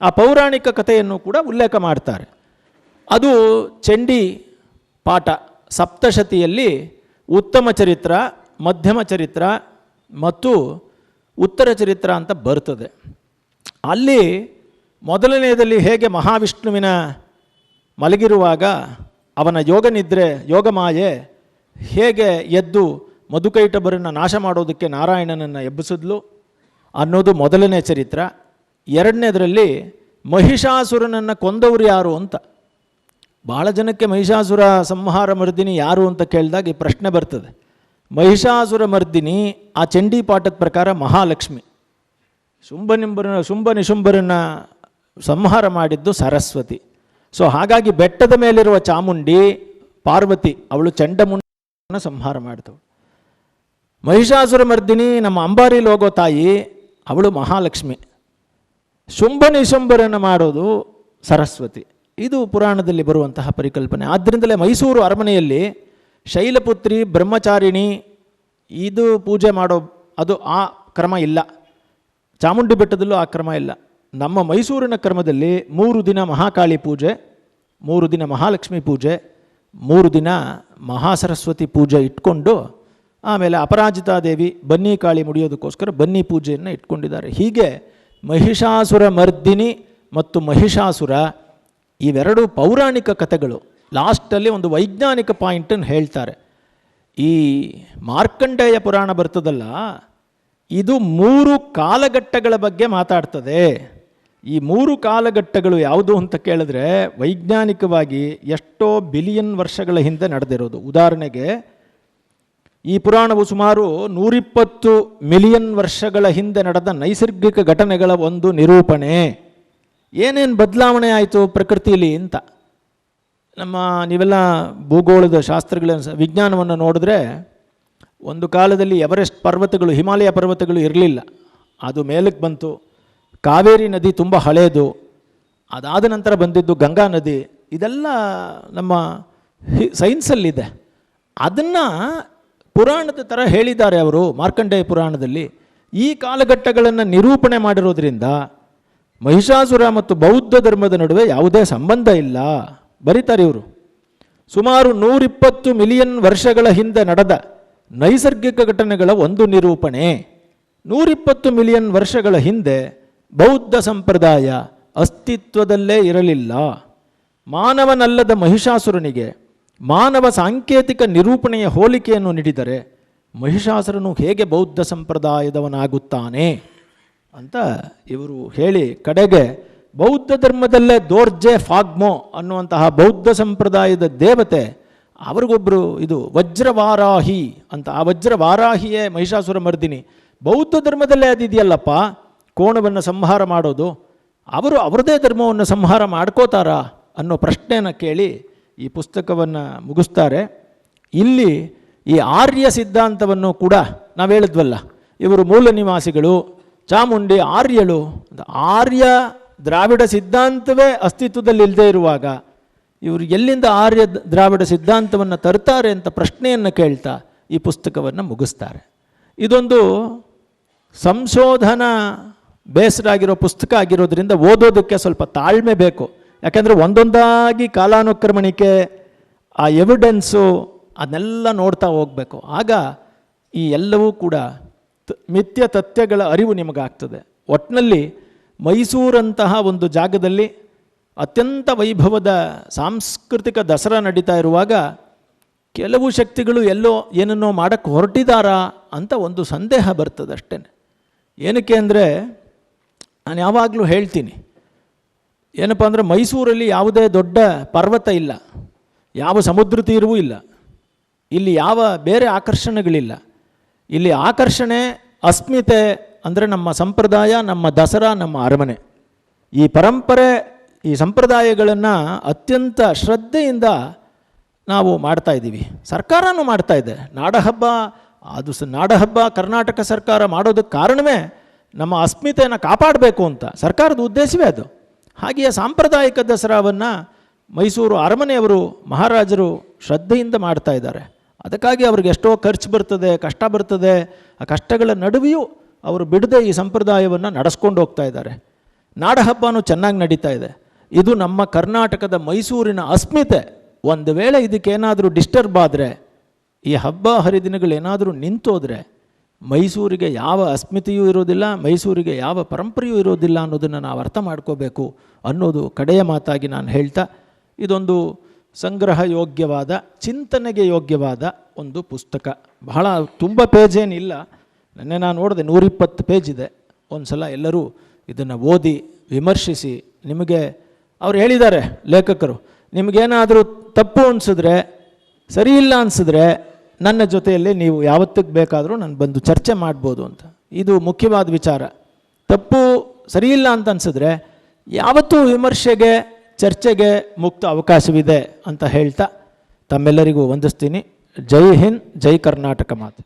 ಆ ಪೌರಾಣಿಕ ಕಥೆಯನ್ನು ಕೂಡ ಉಲ್ಲೇಖ ಮಾಡ್ತಾರೆ. ಅದು ಚಂಡಿ ಪಾಠ ಸಪ್ತಶತಿಯಲ್ಲಿ ಉತ್ತಮ ಚರಿತ್ರ, ಮಧ್ಯಮ ಚರಿತ್ರ ಮತ್ತು ಉತ್ತರ ಚರಿತ್ರ ಅಂತ ಬರ್ತದೆ. ಅಲ್ಲಿ ಮೊದಲನೆಯದಲ್ಲಿ ಹೇಗೆ ಮಹಾವಿಷ್ಣುವಿನ ಮಲಗಿರುವಾಗ ಅವನ ಯೋಗನಿದ್ರೆ, ಯೋಗಮಾಯೆ ಹೇಗೆ ಎದ್ದು ಮಧುಕೈಟಭರನ್ನು ನಾಶ ಮಾಡೋದಕ್ಕೆ ನಾರಾಯಣನನ್ನು ಎಬ್ಬಿಸಿದ್ಲು ಅನ್ನೋದು ಮೊದಲನೇ ಚರಿತ್ರ. ಎರಡನೇದರಲ್ಲಿ ಮಹಿಷಾಸುರನನ್ನು ಕೊಂದವರು ಯಾರು ಅಂತ ಬಹಳ ಜನಕ್ಕೆ ಮಹಿಷಾಸುರ ಸಂಹಾರ ಮರ್ದಿನಿ ಯಾರು ಅಂತ ಕೇಳಿದಾಗ ಈ ಪ್ರಶ್ನೆ ಬರ್ತದೆ. ಮಹಿಷಾಸುರ ಮರ್ದಿನಿ ಆ ಚಂಡಿ ಪಾಠದ ಪ್ರಕಾರ ಮಹಾಲಕ್ಷ್ಮಿ, ಶುಂಭ ನಿಶುಂಭರನ್ನ ಸಂಹಾರ ಮಾಡಿದ್ದು ಸರಸ್ವತಿ. ಸೊ ಹಾಗಾಗಿ ಬೆಟ್ಟದ ಮೇಲಿರುವ ಚಾಮುಂಡಿ ಪಾರ್ವತಿ, ಅವಳು ಚಂಡಮುಂಡನ ಸಂಹಾರ ಮಾಡಿದವಳು. ಮಹಿಷಾಸುರ ಮರ್ದಿನಿ ನಮ್ಮ ಅಂಬಾರಿಲಿ ಹೋಗೋ ತಾಯಿ, ಅವಳು ಮಹಾಲಕ್ಷ್ಮಿ. ಶುಂಭ ನಿಶುಂಭರನ್ನು ಮಾಡೋದು ಸರಸ್ವತಿ. ಇದು ಪುರಾಣದಲ್ಲಿ ಬರುವಂತಹ ಪರಿಕಲ್ಪನೆ. ಆದ್ದರಿಂದಲೇ ಮೈಸೂರು ಅರಮನೆಯಲ್ಲಿ ಶೈಲಪುತ್ರಿ ಬ್ರಹ್ಮಚಾರಿಣಿ ಇದು ಪೂಜೆ ಮಾಡೋ ಅದು ಆ ಕ್ರಮ ಇಲ್ಲ. ಚಾಮುಂಡಿ ಬೆಟ್ಟದಲ್ಲೂ ಆ ಕ್ರಮ ಇಲ್ಲ. ನಮ್ಮ ಮೈಸೂರಿನ ಕ್ರಮದಲ್ಲಿ 3 ದಿನ ಮಹಾಕಾಳಿ ಪೂಜೆ, 3 ದಿನ ಮಹಾಲಕ್ಷ್ಮಿ ಪೂಜೆ, 3 ದಿನ ಮಹಾಸರಸ್ವತಿ ಪೂಜೆ ಇಟ್ಕೊಂಡು ಆಮೇಲೆ ಅಪರಾಜಿತಾದೇವಿ ಬನ್ನಿ ಕಾಳಿ ಮುಡಿಯೋದಕ್ಕೋಸ್ಕರ ಬನ್ನಿ ಪೂಜೆಯನ್ನು ಇಟ್ಕೊಂಡಿದ್ದಾರೆ. ಹೀಗೆ ಮಹಿಷಾಸುರ ಮರ್ದಿನಿ ಮತ್ತು ಮಹಿಷಾಸುರ ಇವೆರಡು ಪೌರಾಣಿಕ ಕಥೆಗಳು. ಲಾಸ್ಟಲ್ಲಿ ಒಂದು ವೈಜ್ಞಾನಿಕ ಪಾಯಿಂಟನ್ನು ಹೇಳ್ತಾರೆ. ಈ ಮಾರ್ಕಂಡೇಯ ಪುರಾಣ ಬರ್ತದಲ್ಲ, ಇದು 3 ಕಾಲಘಟ್ಟಗಳ ಬಗ್ಗೆ ಮಾತಾಡ್ತದೆ. ಈ 3 ಕಾಲಘಟ್ಟಗಳು ಯಾವುದು ಅಂತ ಕೇಳಿದ್ರೆ ವೈಜ್ಞಾನಿಕವಾಗಿ ಎಷ್ಟೋ ಬಿಲಿಯನ್ ವರ್ಷಗಳ ಹಿಂದೆ ನಡೆದಿರೋದು. ಉದಾಹರಣೆಗೆ ಈ ಪುರಾಣವು ಸುಮಾರು 120 ಮಿಲಿಯನ್ ವರ್ಷಗಳ ಹಿಂದೆ ನಡೆದ ನೈಸರ್ಗಿಕ ಘಟನೆಗಳ ಒಂದು ನಿರೂಪಣೆ. ಏನೇನು ಬದಲಾವಣೆ ಆಯಿತು ಪ್ರಕೃತಿಯಲ್ಲಿ ಅಂತ. ನೀವೆಲ್ಲ ಭೂಗೋಳದ ಶಾಸ್ತ್ರಗಳ ವಿಜ್ಞಾನವನ್ನು ನೋಡಿದ್ರೆ, ಒಂದು ಕಾಲದಲ್ಲಿ ಎವರೆಸ್ಟ್ ಪರ್ವತಗಳು, ಹಿಮಾಲಯ ಪರ್ವತಗಳು ಇರಲಿಲ್ಲ, ಅದು ಮೇಲಕ್ಕೆ ಬಂತು. ಕಾವೇರಿ ನದಿ ತುಂಬ ಹಳೆಯದು, ಅದಾದ ನಂತರ ಬಂದಿದ್ದು ಗಂಗಾ ನದಿ. ಇದೆಲ್ಲ ನಮ್ಮ ಸೈನ್ಸಲ್ಲಿದೆ. ಅದನ್ನು ಪುರಾಣದ ಥರ ಹೇಳಿದ್ದಾರೆ ಅವರು ಮಾರ್ಕಂಡೇಯ ಪುರಾಣದಲ್ಲಿ. ಈ ಕಾಲಘಟ್ಟಗಳನ್ನು ನಿರೂಪಣೆ ಮಾಡಿರೋದ್ರಿಂದ ಮಹಿಷಾಸುರ ಮತ್ತು ಬೌದ್ಧ ಧರ್ಮದ ನಡುವೆ ಯಾವುದೇ ಸಂಬಂಧ ಇಲ್ಲ ಬರೀತಾರೆ ಇವರು. ಸುಮಾರು 120 ಮಿಲಿಯನ್ ವರ್ಷಗಳ ಹಿಂದೆ ನಡೆದ ನೈಸರ್ಗಿಕ ಘಟನೆಗಳ ಒಂದು ನಿರೂಪಣೆ. 120 ಮಿಲಿಯನ್ ವರ್ಷಗಳ ಹಿಂದೆ ಬೌದ್ಧ ಸಂಪ್ರದಾಯ ಅಸ್ತಿತ್ವದಲ್ಲೇ ಇರಲಿಲ್ಲ. ಮಾನವನಲ್ಲದ ಮಹಿಷಾಸುರನಿಗೆ ಮಾನವ ಸಾಂಕೇತಿಕ ನಿರೂಪಣೆಯ ಹೋಲಿಕೆಯನ್ನು ನೀಡಿದರೆ ಮಹಿಷಾಸುರನು ಹೇಗೆ ಬೌದ್ಧ ಸಂಪ್ರದಾಯದವನಾಗುತ್ತಾನೆ ಅಂತ ಇವರು ಹೇಳಿ ಕಡೆಗೆ ಬೌದ್ಧ ಧರ್ಮದಲ್ಲೇ ದೋರ್ಜೆ ಫಾಗ್ಮೋ ಅನ್ನುವಂತಹ ಬೌದ್ಧ ಸಂಪ್ರದಾಯದ ದೇವತೆ ಅವ್ರಿಗೊಬ್ಬರು ಇದು ವಜ್ರವಾರಾಹಿ ಅಂತ. ಆ ವಜ್ರವಾರಾಹಿಯೇ ಮಹಿಷಾಸುರ ಮರ್ದಿನಿ. ಬೌದ್ಧ ಧರ್ಮದಲ್ಲೇ ಅದಿದೆಯಲ್ಲಪ್ಪ ಕೋಣವನ್ನು ಸಂಹಾರ ಮಾಡೋದು, ಅವರು ಅವರದೇ ಧರ್ಮವನ್ನು ಸಂಹಾರ ಮಾಡ್ಕೋತಾರಾ ಅನ್ನೋ ಪ್ರಶ್ನೆಯನ್ನು ಕೇಳಿ ಈ ಪುಸ್ತಕವನ್ನು ಮುಗಿಸ್ತಾರೆ. ಇಲ್ಲಿ ಈ ಆರ್ಯ ಸಿದ್ಧಾಂತವನ್ನು ಕೂಡ ನಾವು ಹೇಳಿದ್ವಲ್ಲ, ಇವರು ಮೂಲ ನಿವಾಸಿಗಳು, ಚಾಮುಂಡಿ ಆರ್ಯಳು. ಆರ್ಯ ದ್ರಾವಿಡ ಸಿದ್ಧಾಂತವೇ ಅಸ್ತಿತ್ವದಲ್ಲಿ ಇಲ್ಲದೆ ಇರುವಾಗ ಇವರು ಎಲ್ಲಿಂದ ಆರ್ಯ ದ್ರಾವಿಡ ಸಿದ್ಧಾಂತವನ್ನು ತರ್ತಾರೆ ಅಂತ ಪ್ರಶ್ನೆಯನ್ನು ಕೇಳ್ತಾ ಈ ಪುಸ್ತಕವನ್ನು ಮುಗಿಸ್ತಾರೆ. ಇದೊಂದು ಸಂಶೋಧನಾ ಬೇಸರಾಗಿರೋ ಪುಸ್ತಕ ಆಗಿರೋದ್ರಿಂದ ಓದೋದಕ್ಕೆ ಸ್ವಲ್ಪ ತಾಳ್ಮೆ ಬೇಕು. ಯಾಕೆಂದರೆ ಒಂದೊಂದಾಗಿ ಕಾಲಾನುಕ್ರಮಣಿಕೆ, ಆ ಎವಿಡೆನ್ಸು ಅದನ್ನೆಲ್ಲ ನೋಡ್ತಾ ಹೋಗಬೇಕು. ಆಗ ಈ ಎಲ್ಲವೂ ಕೂಡ ಮಿಥ್ಯ ತಥ್ಯಗಳ ಅರಿವು ನಿಮಗಾಗ್ತದೆ. ಒಟ್ಟಿನಲ್ಲಿ ಮೈಸೂರಂತಹ ಒಂದು ಜಾಗದಲ್ಲಿ ಅತ್ಯಂತ ವೈಭವದ ಸಾಂಸ್ಕೃತಿಕ ದಸರಾ ನಡೀತಾ ಇರುವಾಗ ಕೆಲವು ಶಕ್ತಿಗಳು ಎಲ್ಲೋ ಏನನ್ನೋ ಮಾಡೋಕ್ಕೆ ಹೊರಟಿದ್ದಾರಾ ಅಂತ ಒಂದು ಸಂದೇಹ ಬರ್ತದೆ ಅಷ್ಟೇ. ಏನಕ್ಕೆ ಅಂದರೆ ನಾನು ಯಾವಾಗಲೂ ಹೇಳ್ತೀನಿ, ಏನಪ್ಪ ಅಂದರೆ ಮೈಸೂರಲ್ಲಿ ಯಾವುದೇ ದೊಡ್ಡ ಪರ್ವತ ಇಲ್ಲ, ಯಾವ ಸಮುದ್ರ ತೀರವೂ ಇಲ್ಲ, ಇಲ್ಲಿ ಯಾವ ಬೇರೆ ಆಕರ್ಷಣೆಗಳಿಲ್ಲ. ಇಲ್ಲಿ ಆಕರ್ಷಣೆ ಅಸ್ಮಿತೆ ಅಂದರೆ ನಮ್ಮ ಸಂಪ್ರದಾಯ, ನಮ್ಮ ದಸರಾ, ನಮ್ಮ ಅರಮನೆ. ಈ ಪರಂಪರೆ, ಈ ಸಂಪ್ರದಾಯಗಳನ್ನು ಅತ್ಯಂತ ಶ್ರದ್ಧೆಯಿಂದ ನಾವು ಮಾಡ್ತಾಯಿದ್ದೀವಿ. ಸರ್ಕಾರನೂ ಮಾಡ್ತಾಯಿದೆ. ನಾಡಹಬ್ಬ, ಅದು ನಾಡಹಬ್ಬ ಕರ್ನಾಟಕ ಸರ್ಕಾರ ಮಾಡೋದಕ್ಕೆ ಕಾರಣವೇ ನಮ್ಮ ಅಸ್ಮಿತೆಯನ್ನು ಕಾಪಾಡಬೇಕು ಅಂತ ಸರ್ಕಾರದ ಉದ್ದೇಶವೇ ಅದು. ಹಾಗೆಯೇ ಸಾಂಪ್ರದಾಯಿಕ ದಸರಾವನ್ನು ಮೈಸೂರು ಅರಮನೆಯವರು, ಮಹಾರಾಜರು ಶ್ರದ್ಧೆಯಿಂದ ಮಾಡ್ತಾ ಇದ್ದಾರೆ. ಅದಕ್ಕಾಗಿ ಅವ್ರಿಗೆ ಎಷ್ಟೋ ಖರ್ಚು ಬರ್ತದೆ, ಕಷ್ಟ ಬರ್ತದೆ. ಆ ಕಷ್ಟಗಳ ನಡುವೆಯೂ ಅವರು ಬಿಡದೆ ಈ ಸಂಪ್ರದಾಯವನ್ನು ನಡೆಸ್ಕೊಂಡು ಹೋಗ್ತಾ ಇದ್ದಾರೆ. ನಾಡಹಬ್ಬನೂ ಚೆನ್ನಾಗಿ ನಡೀತಾ ಇದೆ. ಇದು ನಮ್ಮ ಕರ್ನಾಟಕದ ಮೈಸೂರಿನ ಅಸ್ಮಿತೆ. ಒಂದು ವೇಳೆ ಇದಕ್ಕೇನಾದರೂ ಡಿಸ್ಟರ್ಬ್ ಆದರೆ, ಈ ಹಬ್ಬ ಹರಿದಿನಗಳೇನಾದರೂ ನಿಂತೋದ್ರೆ ಮೈಸೂರಿಗೆ ಯಾವ ಅಸ್ಮಿತೆಯೂ ಇರೋದಿಲ್ಲ, ಮೈಸೂರಿಗೆ ಯಾವ ಪರಂಪರೆಯೂ ಇರೋದಿಲ್ಲ ಅನ್ನೋದನ್ನು ನಾವು ಅರ್ಥ ಮಾಡ್ಕೋಬೇಕು ಅನ್ನೋದು ಕಡೆಯ ಮಾತಾಗಿ ನಾನು ಹೇಳ್ತಾ, ಇದೊಂದು ಸಂಗ್ರಹ ಯೋಗ್ಯವಾದ, ಚಿಂತನೆಗೆ ಯೋಗ್ಯವಾದ ಒಂದು ಪುಸ್ತಕ. ಬಹಳ ತುಂಬ ಪೇಜೇನಿಲ್ಲ, ನೆನ್ನೆ ನಾನು ನೋಡಿದೆ 120 ಪೇಜ್ ಇದೆ. ಒಂದು ಸಲ ಎಲ್ಲರೂ ಇದನ್ನು ಓದಿ ವಿಮರ್ಶಿಸಿ, ನಿಮಗೆ ಅವ್ರು ಹೇಳಿದ್ದಾರೆ ಲೇಖಕರು, ನಿಮಗೇನಾದರೂ ತಪ್ಪು ಅನಿಸಿದ್ರೆ, ಸರಿ ಇಲ್ಲ ಅನಿಸಿದ್ರೆ ನನ್ನ ಜೊತೆಯಲ್ಲಿ ನೀವು ಯಾವತ್ತಿಗೆ ಬೇಕಾದರೂ ನಾನು ಬಂದು ಚರ್ಚೆ ಮಾಡ್ಬೋದು ಅಂತ. ಇದು ಮುಖ್ಯವಾದ ವಿಚಾರ. ತಪ್ಪು ಸರಿ ಇಲ್ಲ ಅಂತ ಅನಿಸಿದ್ರೆ ಯಾವತ್ತೂ ವಿಮರ್ಶೆಗೆ, ಚರ್ಚೆಗೆ ಮುಕ್ತ ಅವಕಾಶವಿದೆ ಅಂತ ಹೇಳ್ತಾ ತಮ್ಮೆಲ್ಲರಿಗೂ ವಂದಿಸ್ತೀನಿ. ಜೈ ಹಿಂದ್, ಜೈ ಕರ್ನಾಟಕ ಮಾತೆ.